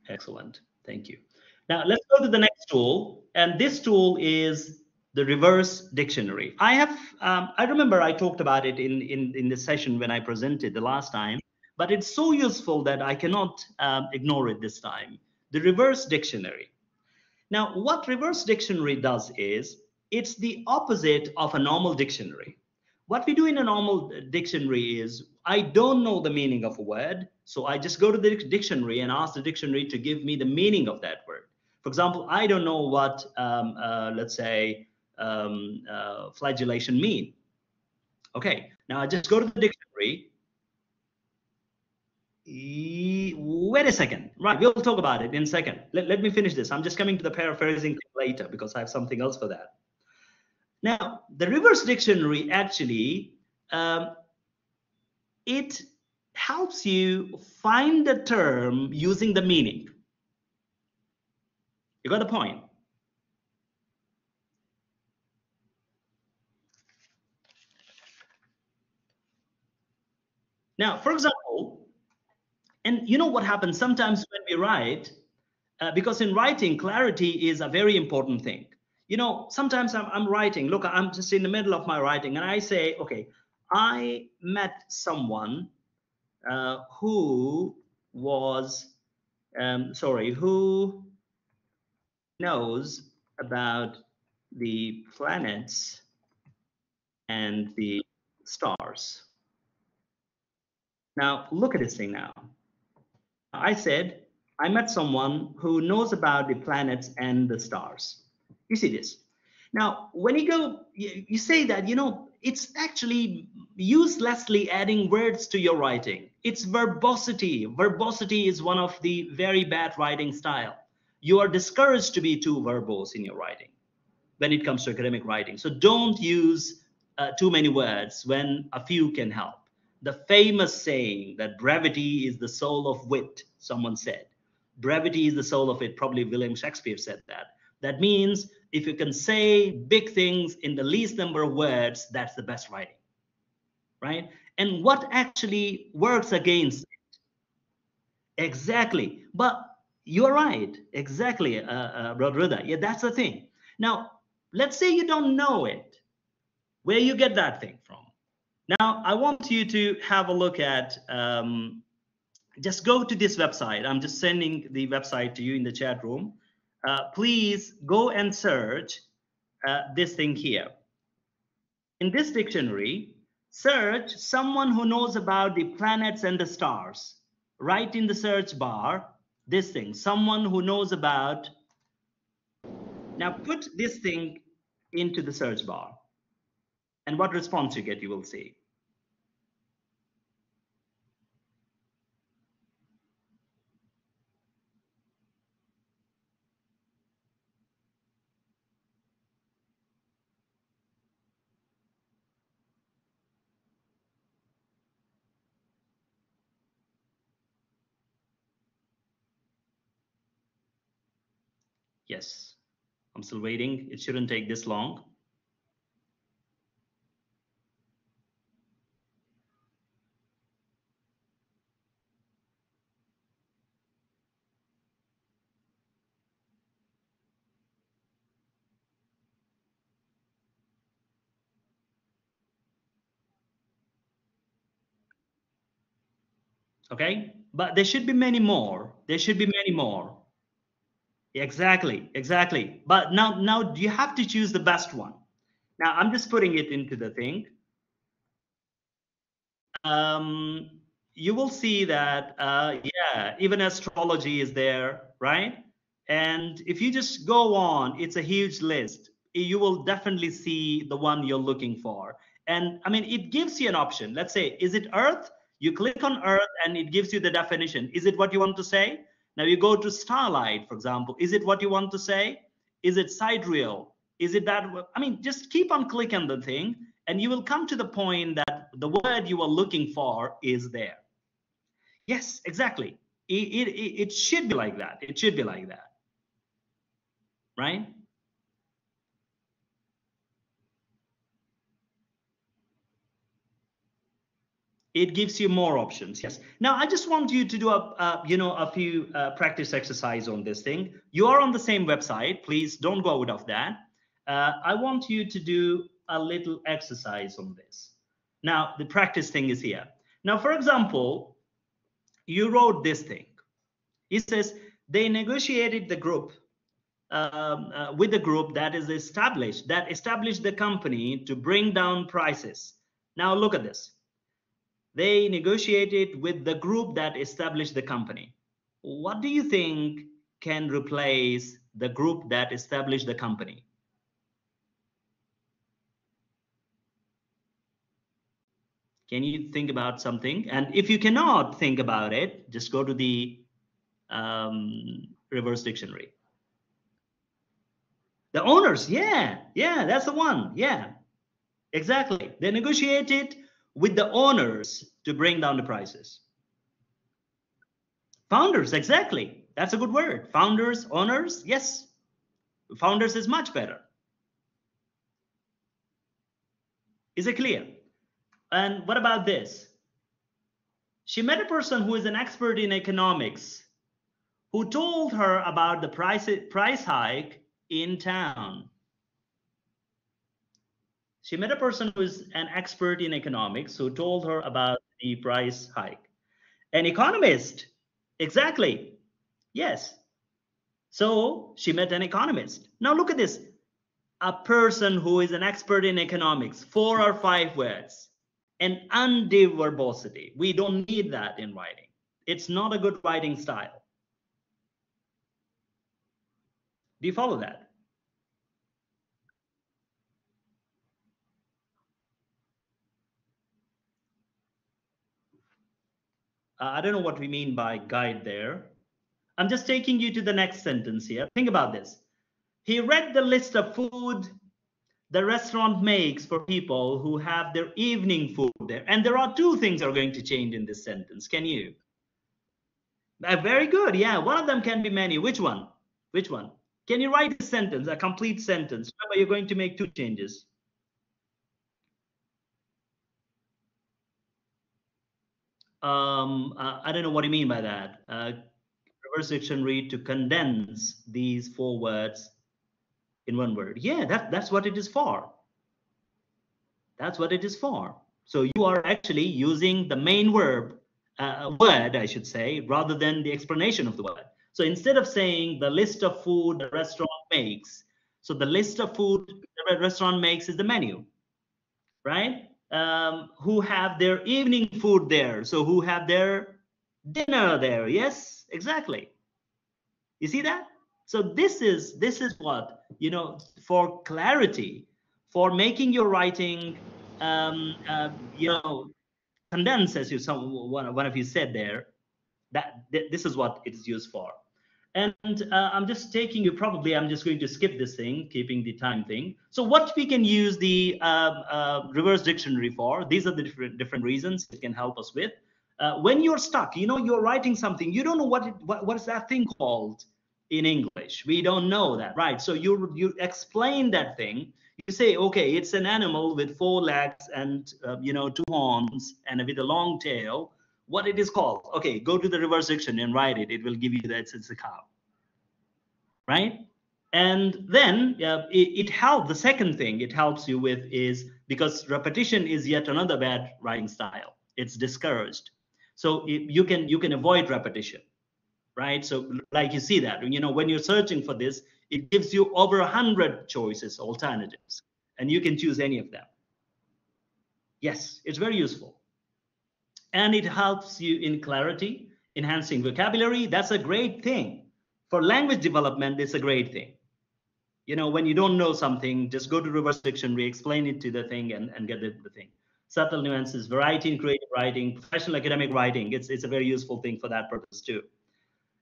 excellent. Thank you. Now let's go to the next tool, and this tool is the reverse dictionary. I remember I talked about it in the session when I presented the last time, but it's so useful that I cannot ignore it this time. The reverse dictionary. Now, what reverse dictionary does is it's the opposite of a normal dictionary. What we do in a normal dictionary is I don't know the meaning of a word, so I just go to the dictionary and ask the dictionary to give me the meaning of that word. For example, I don't know what, let's say, flagellation mean. Okay, now I just go to the dictionary. Wait a second. Right, we'll talk about it in a second. Let me finish this. I'm just coming to the paraphrasing thing later because I have something else for that. Now, the reverse dictionary actually, it helps you find the term using the meaning. You got the point? Now, for example, and you know what happens sometimes when we write, because in writing, clarity is a very important thing. You know, sometimes I'm writing, look, I'm just in the middle of my writing, and I say, okay, I met someone who was, who knows about the planets and the stars. Now, look at this thing now. I said, I met someone who knows about the planets and the stars. You see this? Now, when you go, you say that, you know, it's actually uselessly adding words to your writing. It's verbosity. Verbosity is one of the very bad writing style. You are discouraged to be too verbose in your writing when it comes to academic writing. So don't use too many words when a few can help. The famous saying that brevity is the soul of wit, someone said. Brevity is the soul of it. Probably William Shakespeare said that. That means if you can say big things in the least number of words, that's the best writing, right? And what actually works against it? Exactly. But you're right. Exactly, Brother Rida. Yeah, that's the thing. Now, let's say you don't know it, where you get that thing from. Now, I want you to have a look at, just go to this website. I'm just sending the website to you in the chat room. Please go and search this thing here. In this dictionary, search someone who knows about the planets and the stars. Write in the search bar this thing, someone who knows about. Now put this thing into the search bar. And what response you get, you will see. Yes, I'm still waiting. It shouldn't take this long. Okay, but there should be many more. There should be many more. Exactly, exactly. But now you have to choose the best one. Now I'm just putting it into the thing. um, you will see that, yeah, even astrology is there, right? And if you just go on, it's a huge list. You will definitely see the one you're looking for. And I mean, it gives you an option. Let's say, is it Earth? You click on Earth and it gives you the definition. Is it what you want to say? Now you go to starlight, for example. Is it what you want to say? Is it sidereal? Is it that? I mean, just keep on clicking the thing and you will come to the point that the word you are looking for is there. Yes, exactly. It should be like that. It should be like that. Right? It gives you more options. Yes. Now I just want you to do a few practice exercise on this thing. You are on the same website. Please don't go out of that. I want you to do a little exercise on this. Now the practice thing is here. Now, for example, you wrote this thing. It says they negotiated the group with the group that established the company to bring down prices. Now look at this. They negotiated with the group that established the company. What do you think can replace the group that established the company? Can you think about something? And if you cannot think about it, just go to the reverse dictionary. The owners, yeah, that's the one. Yeah, exactly. They negotiated with the owners to bring down the prices. Founders, exactly. That's a good word. Founders, owners, yes. Founders is much better. Is it clear? And what about this? She met a person who is an expert in economics who told her about the price hike in town. She met a person who is an expert in economics who told her about the price hike. An economist, exactly. Yes. So she met an economist. Now look at this. A person who is an expert in economics, 4 or 5 words, and undue verbosity. We don't need that in writing. It's not a good writing style. Do you follow that? I don't know what we mean by guide there. I'm just taking you to the next sentence here. Think about this. He read the list of food the restaurant makes for people who have their evening food there. And there are 2 things are going to change in this sentence. Can you? Very good. Yeah, one of them can be menu. Which one? Which one? Can you write a sentence, a complete sentence? Remember, you're going to make 2 changes. I don't know what you mean by that. Reverse dictionary to condense these 4 words in one word. Yeah, that's what it is for. That's what it is for. So you are actually using the main word, I should say, rather than the explanation of the word. So instead of saying the list of food the restaurant makes, so the list of food the restaurant makes is the menu, right? Who have their evening food there, so who have their dinner there. Yes, exactly. You see that? So this is what, for clarity, for making your writing condense, as one of you said there, that this is what it is used for. And I'm just taking you, probably I'm just going to skip this thing, keeping the time thing. So what we can use the reverse dictionary for, these are the different reasons it can help us with. When you're stuck, you're writing something, you don't know what is that thing called in English. We don't know that, right? So you explain that thing. You say, okay, it's an animal with 4 legs and 2 horns and with a long tail. What it is called? Okay, go to the reverse dictionary and write it. It will give you that it's a cow, right? And then it helps. The second thing it helps you with is, because repetition is yet another bad writing style. It's discouraged. So you can avoid repetition, right? So like you see that, when you're searching for this, it gives you over 100 choices, alternatives, and you can choose any of them. Yes, it's very useful. And it helps you in clarity, enhancing vocabulary. That's a great thing. For language development, it's a great thing. When you don't know something, just go to reverse dictionary, explain it to the thing, and get the thing. subtle nuances, variety in creative writing, professional academic writing. It's a very useful thing for that purpose too.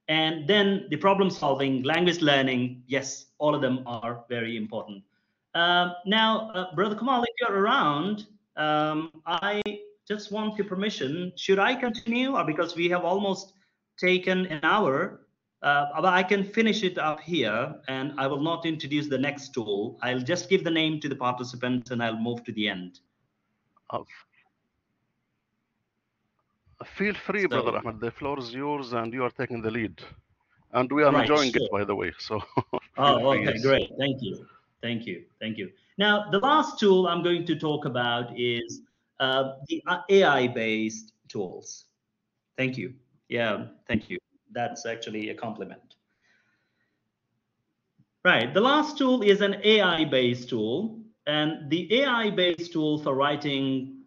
And then the problem solving, language learning, yes, all of them are very important. Now, Brother Kamal, if you're around, I just want your permission. Should I continue? Or because we have almost taken an hour, but I can finish it up here and I will not introduce the next tool. I'll just give the name to the participants and I'll move to the end. Uh, Feel free, Brother So, Ahmed. The floor is yours, and you are taking the lead. And we are right, enjoying it, sure. by the way. So feel Oh, free, okay, yes. great. Thank you. Thank you. Thank you. Now, the last tool I'm going to talk about is the AI-based tools. Thank you. Yeah, thank you. That's actually a compliment. Right. The last tool is an AI-based tool. And the AI-based tool for writing,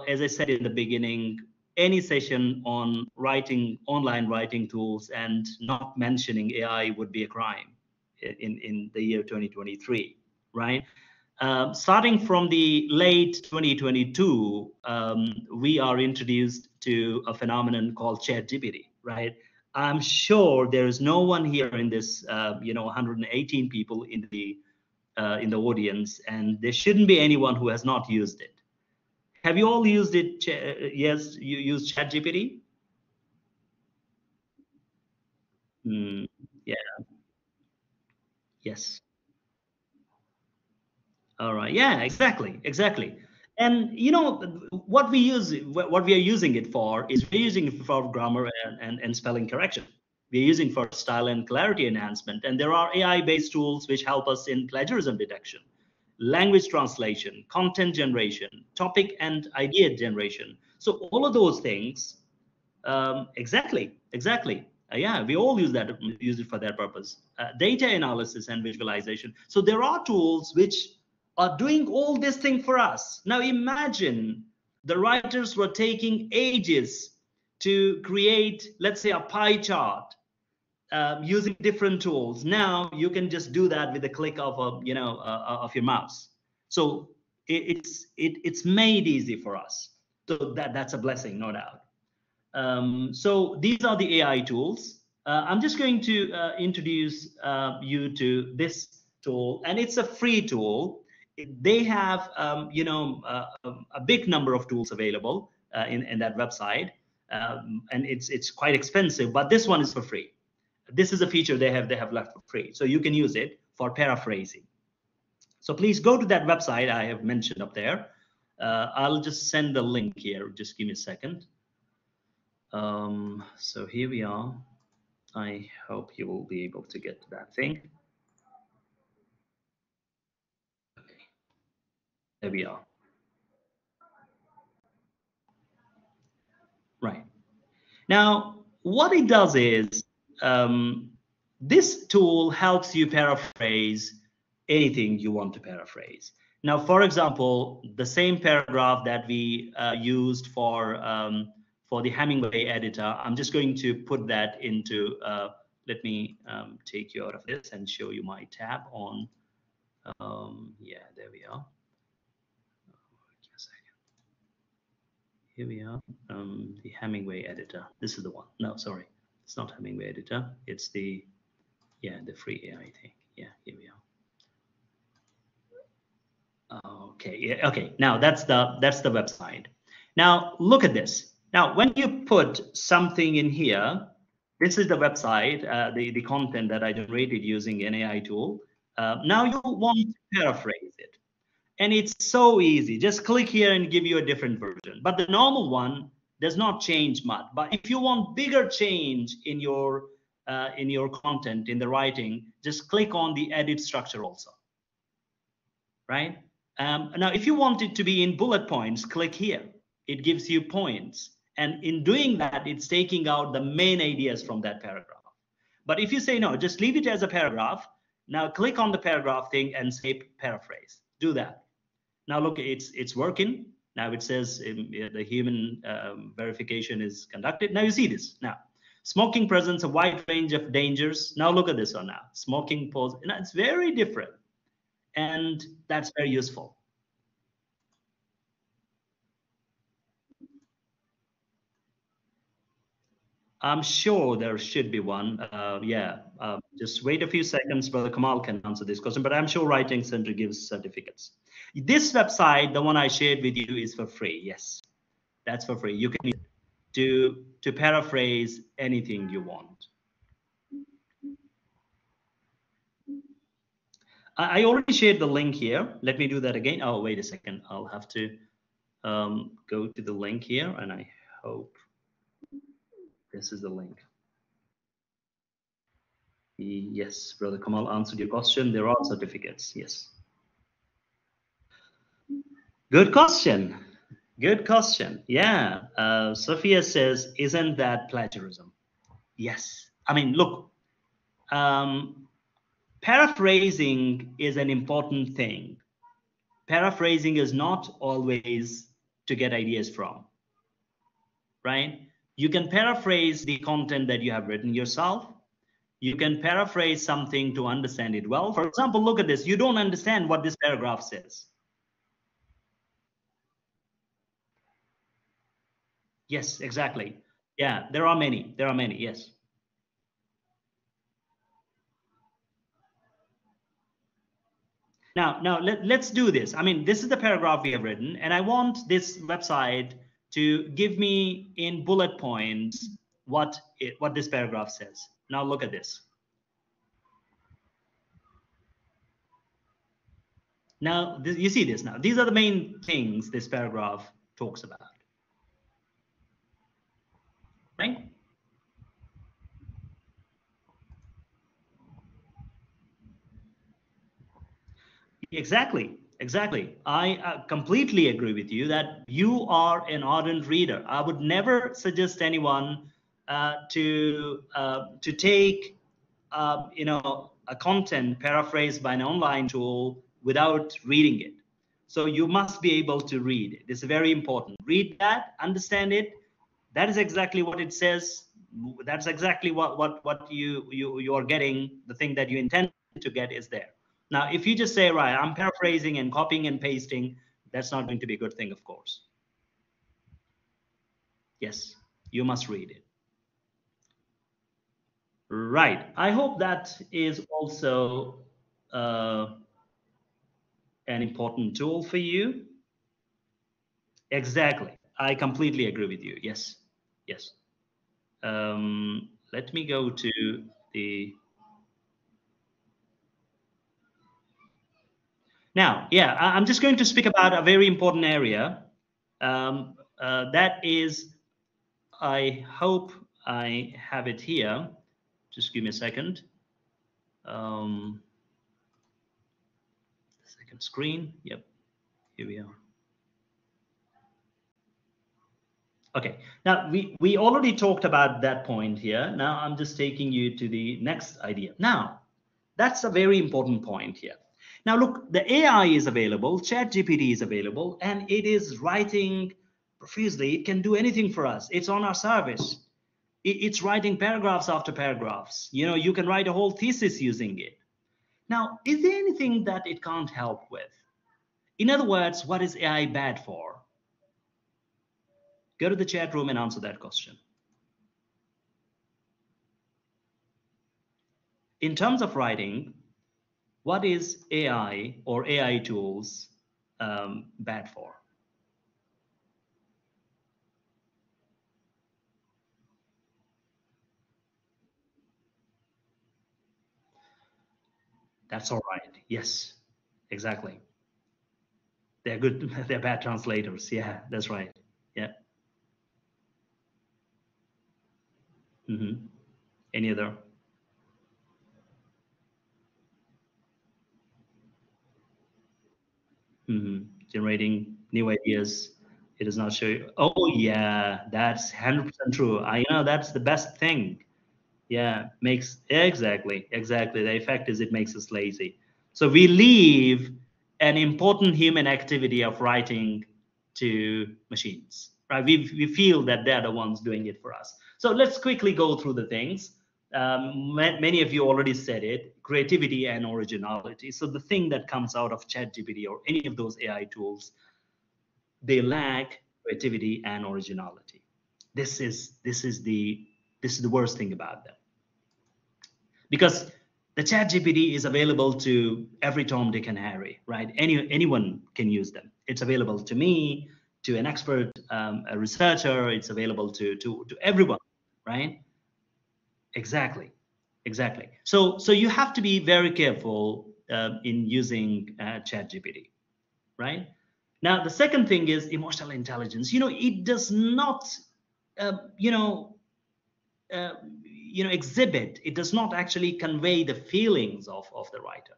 as I said in the beginning, any session on writing, online writing tools, and not mentioning AI would be a crime in the year 2023, right? Starting from the late 2022, we are introduced to a phenomenon called ChatGPT, right? I'm sure there is no one here in this, 118 people in the audience, and there shouldn't be anyone who has not used it. Have you all used it? Yes, you use ChatGPT? Mm, yeah. Yes. All right. Yeah, exactly. Exactly. And what we are using it for is we're using it for grammar and spelling correction. We're using for style and clarity enhancement. And there are AI-based tools which help us in plagiarism detection, language translation, content generation, topic and idea generation. So all of those things, exactly, exactly. Yeah, we all use it for that purpose. Data analysis and visualization. So there are tools which are doing all this thing for us. Now imagine the writers were taking ages to create, let's say, a pie chart using different tools. Now you can just do that with a click of of your mouse. So it's made easy for us. So that's a blessing, no doubt. So these are the AI tools. I'm just going to introduce you to this tool, and it's a free tool. They have, a big number of tools available in that website, and it's quite expensive. But this one is for free. This is a feature they have left for free, so you can use it for paraphrasing. So please go to that website I have mentioned up there. I'll just send the link here. Just give me a second. So here we are. I hope you will be able to get to that thing. Okay, there we are. Right. Now, what it does is this tool helps you paraphrase anything you want to paraphrase. Now, for example, the same paragraph that we used for the Hemingway editor, I'm just going to put that into, let me take you out of this and show you my tab on, yeah, there we are. Give a second. Here we are, the Hemingway editor. This is the one. No, sorry, it's not Hemingway editor. It's the, yeah, the free AI thing. Yeah, here we are. Okay, yeah, okay. Now that's the website. Now look at this. Now when you put something in here, this is the website, the content that I generated using an AI tool. Now you want to paraphrase it. And it's so easy. Just click here and give you a different version. But the normal one does not change much. But if you want bigger change in your content, in the writing, just click on the edit structure also, right? Now, if you want it to be in bullet points, click here. It gives you points. And in doing that, it's taking out the main ideas from that paragraph. But if you say, no, just leave it as a paragraph, now click on the paragraph thing and say paraphrase. Do that. Now look, it's working. Now it says the human verification is conducted. Now you see this. Now, smoking presents a wide range of dangers. Now look at this one now. Smoking pose. Now it's very different. And that's very useful. I'm sure there should be one. Yeah, just wait a few seconds. Brother Kamal can answer this question, but I'm sure Writing Center gives certificates. This website, the one I shared with you, is for free. Yes, that's for free. You can use it to paraphrase anything you want. I already shared the link here. Let me do that again. Oh, wait a second. I'll have to go to the link here, and I hope this is the link. Yes, Brother Kamal answered your question. There are certificates. Yes. Good question. Good question. Yeah. Sophia says, isn't that plagiarism? Yes. I mean, look, paraphrasing is an important thing. Paraphrasing is not always to get ideas from, right? You can paraphrase the content that you have written yourself. You can paraphrase something to understand it well. For example, look at this. You don't understand what this paragraph says. Yes, exactly. Yeah, there are many. There are many. Yes. Now let's do this. I mean, this is the paragraph we have written, and I want this website to give me in bullet points what this paragraph says. Now look at this. Now you see this now. These are the main things this paragraph talks about, right? Exactly. Exactly. I completely agree with you that you are an ardent reader. I would never suggest anyone to take a content paraphrased by an online tool without reading it. So you must be able to read it. It's very important. Read that, understand it. That is exactly what it says. That's exactly what you are getting. The thing that you intend to get is there. Now, if you just say, right, I'm paraphrasing and copying and pasting, that's not going to be a good thing, of course. Yes, you must read it. Right. I hope that is also uh, an important tool for you. Exactly. I completely agree with you. Yes. Yes. Let me go to the. Now, yeah, I'm just going to speak about a very important area. That is, I hope I have it here. Just give me a second. Um, Second screen. Yep, here we are. Okay, now we already talked about that point here. Now I'm just taking you to the next idea. Now, that's a very important point here. Now look, the AI is available, ChatGPT is available, and it is writing profusely. It can do anything for us. It's on our service. It's writing paragraphs after paragraphs. You know, you can write a whole thesis using it. Now, is there anything that it can't help with? In other words, what is AI bad for? Go to the chat room and answer that question. In terms of writing, what is AI or AI tools bad for? That's all right. Yes, exactly. They're good. They're bad translators. Yeah, that's right. Yeah. Any other? Generating new ideas. It does not show you. Oh yeah, that's 100% true. I know that's the best thing. Yeah, makes exactly. The effect is it makes us lazy. So we leave an important human activity of writing to machines, right? We feel that they're the ones doing it for us. So let's quickly go through the things. Many of you already said it: creativity and originality. So the thing that comes out of ChatGPT or any of those AI tools, they lack creativity and originality. This is the This is the worst thing about them, because the chat gpt is available to every Tom, Dick, and Harry, right? Anyone can use them. It's available to me, to an expert, a researcher. It's available to everyone, right? Exactly, exactly. So you have to be very careful in using chat gpt, right? Now the second thing is emotional intelligence. It does not uh, you know uh, exhibit, it does not actually convey the feelings of the writer,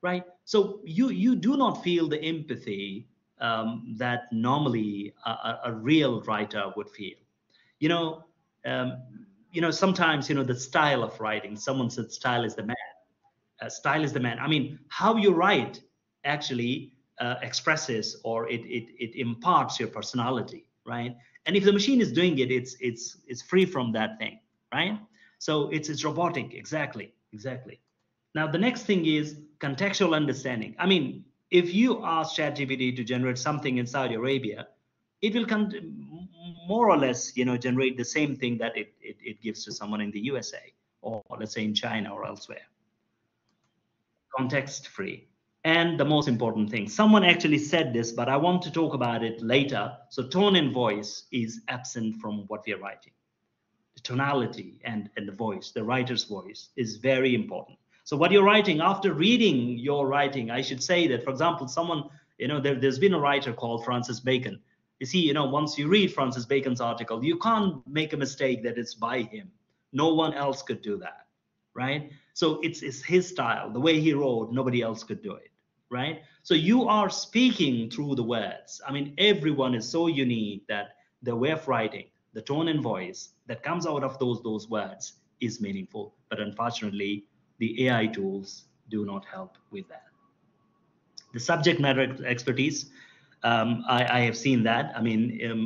right? So you do not feel the empathy that normally a real writer would feel. you know um, Sometimes, the style of writing, someone said style is the man. Style is the man. I mean, how you write actually expresses, or it imparts your personality, right? And if the machine is doing it, it's free from that thing, right? So it's robotic. Exactly, exactly. Now the next thing is contextual understanding. I mean, if you ask ChatGPT to generate something in Saudi Arabia, it will more or less, generate the same thing that it gives to someone in the USA, or let's say in China or elsewhere. Context free. And the most important thing, someone actually said this, but I want to talk about it later. So, tone and voice is absent from what we are writing. The tonality and the voice, the writer's voice, is very important. So, what you're writing, after reading your writing, I should say that, for example, someone, there's been a writer called Francis Bacon. You see, once you read Francis Bacon's article, you can't make a mistake that it's by him. No one else could do that, right? So it's his style, the way he wrote. Nobody else could do it, right? So you are speaking through the words. I mean, everyone is so unique that the way of writing, the tone and voice that comes out of those words is meaningful. But unfortunately, the AI tools do not help with that. The subject matter expertise, I have seen that. I mean,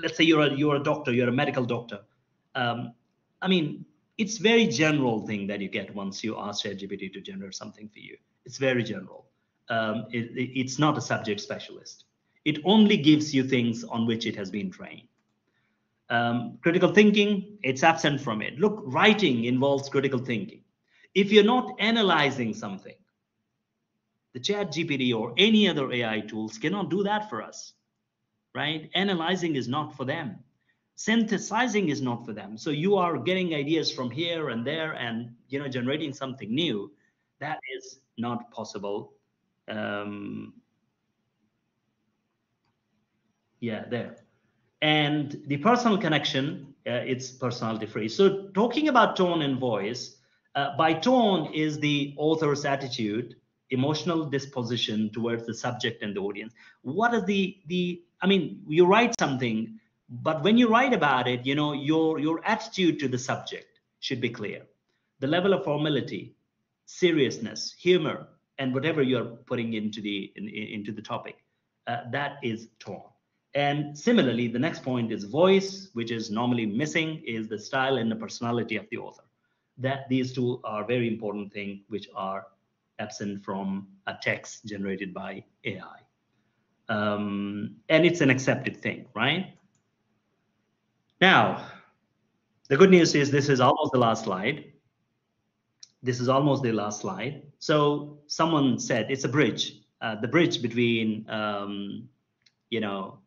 let's say you're a doctor, you're a medical doctor. Um, I mean, it's very general thing that you get once you ask ChatGPT to generate something for you. It's very general. It's not a subject specialist. It only gives you things on which it has been trained. Critical thinking, it's absent from it. Look, writing involves critical thinking. If you're not analyzing something, the chat GPT or any other AI tools cannot do that for us, right? Analyzing is not for them. Synthesizing is not for them. So you are getting ideas from here and there and, generating something new. That is not possible. Um, yeah, there. And the personal connection, it's personality free. So talking about tone and voice, by tone is the author's attitude, emotional disposition towards the subject and the audience. What is I mean, you write something, but when you write about it, your attitude to the subject should be clear. The level of formality, seriousness, humor, and whatever you're putting into the topic, that is tone. And similarly, the next point is voice, which is normally missing, is the style and the personality of the author. That these two are very important things which are absent from a text generated by AI. And it's an accepted thing, right? Now, the good news is this is almost the last slide. This is almost the last slide. So someone said it's a bridge, the bridge between, you know,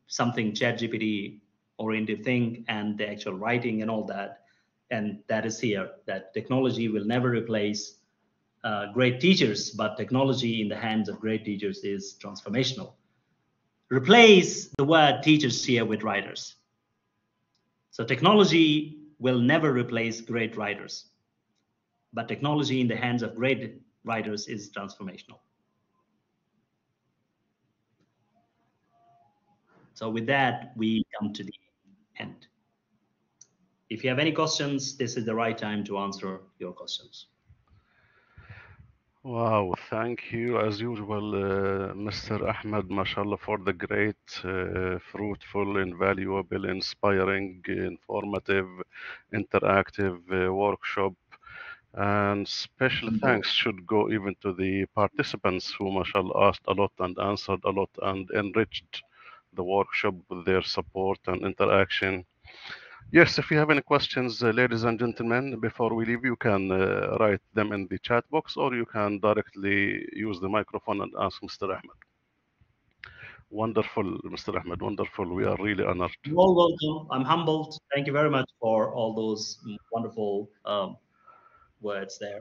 something ChatGPT oriented thing and the actual writing and all that. And that is here, that technology will never replace great teachers, but technology in the hands of great teachers is transformational. Replace the word teachers here with writers. So technology will never replace great writers, but technology in the hands of great writers is transformational. So with that, we come to the end. If you have any questions, this is the right time to answer your questions. Wow, thank you as usual, Mr. Ahmed, mashallah, for the great, fruitful, invaluable, inspiring, informative, interactive workshop. And special thanks should go even to the participants who, mashallah, asked a lot and answered a lot and enriched the workshop with their support and interaction. Yes, if you have any questions, ladies and gentlemen, before we leave, you can write them in the chat box, or you can directly use the microphone and ask Mr. Ahmed. Wonderful, Mr. Ahmed, wonderful. We are really honored. You're all welcome. I'm humbled. Thank you very much for all those wonderful words there.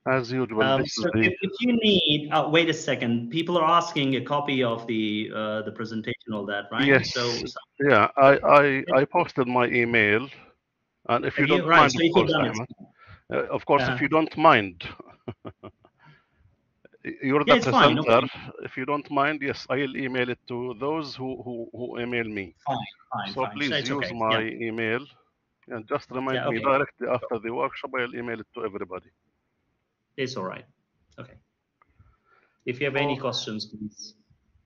As usual, this is So the if you need, wait a second. People are asking a copy of the presentation, all that, right? yes, So yeah. I posted my email, and if you have don't you right? mind, So of if you've course, done it, Ahmed, of course, if uh, you don't mind, you're yeah, the it's fine. presenter. Okay, If you don't mind, yes, I'll email it to those who email me. fine, fine, So fine. So please it's use okay. my Yeah, email and just remind yeah. me Okay, directly after the workshop. I'll email it to everybody. it's all right. Okay. If you have any For questions, please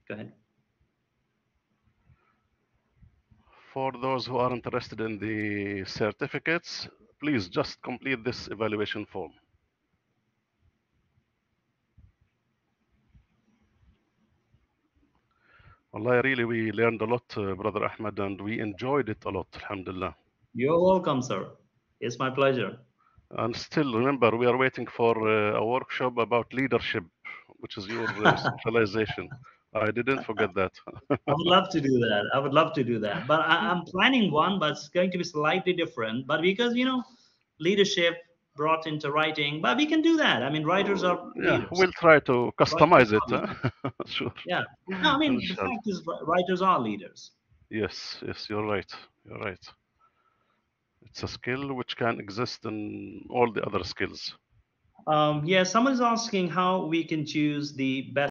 go ahead. for those who are interested in the certificates, please just complete this evaluation form. Wallahi, really, we learned a lot, Brother Ahmed, and we enjoyed it a lot, alhamdulillah. You're welcome, sir. It's my pleasure. And still, remember, we are waiting for a workshop about leadership, which is your specialization. I didn't forget that. I would love to do that. I would love to do that. But I'm planning one, but it's going to be slightly different. But because, leadership brought into writing, but we can do that. I mean, writers are Yeah, leaders. we'll try to Writers customize it. are leaders. Huh? Sure. Yeah. No, I mean, the Inshallah. fact is, writers are leaders. Yes, yes, you're right. You're right. It's a skill which can exist in all the other skills. Yeah, someone is asking how we can choose the best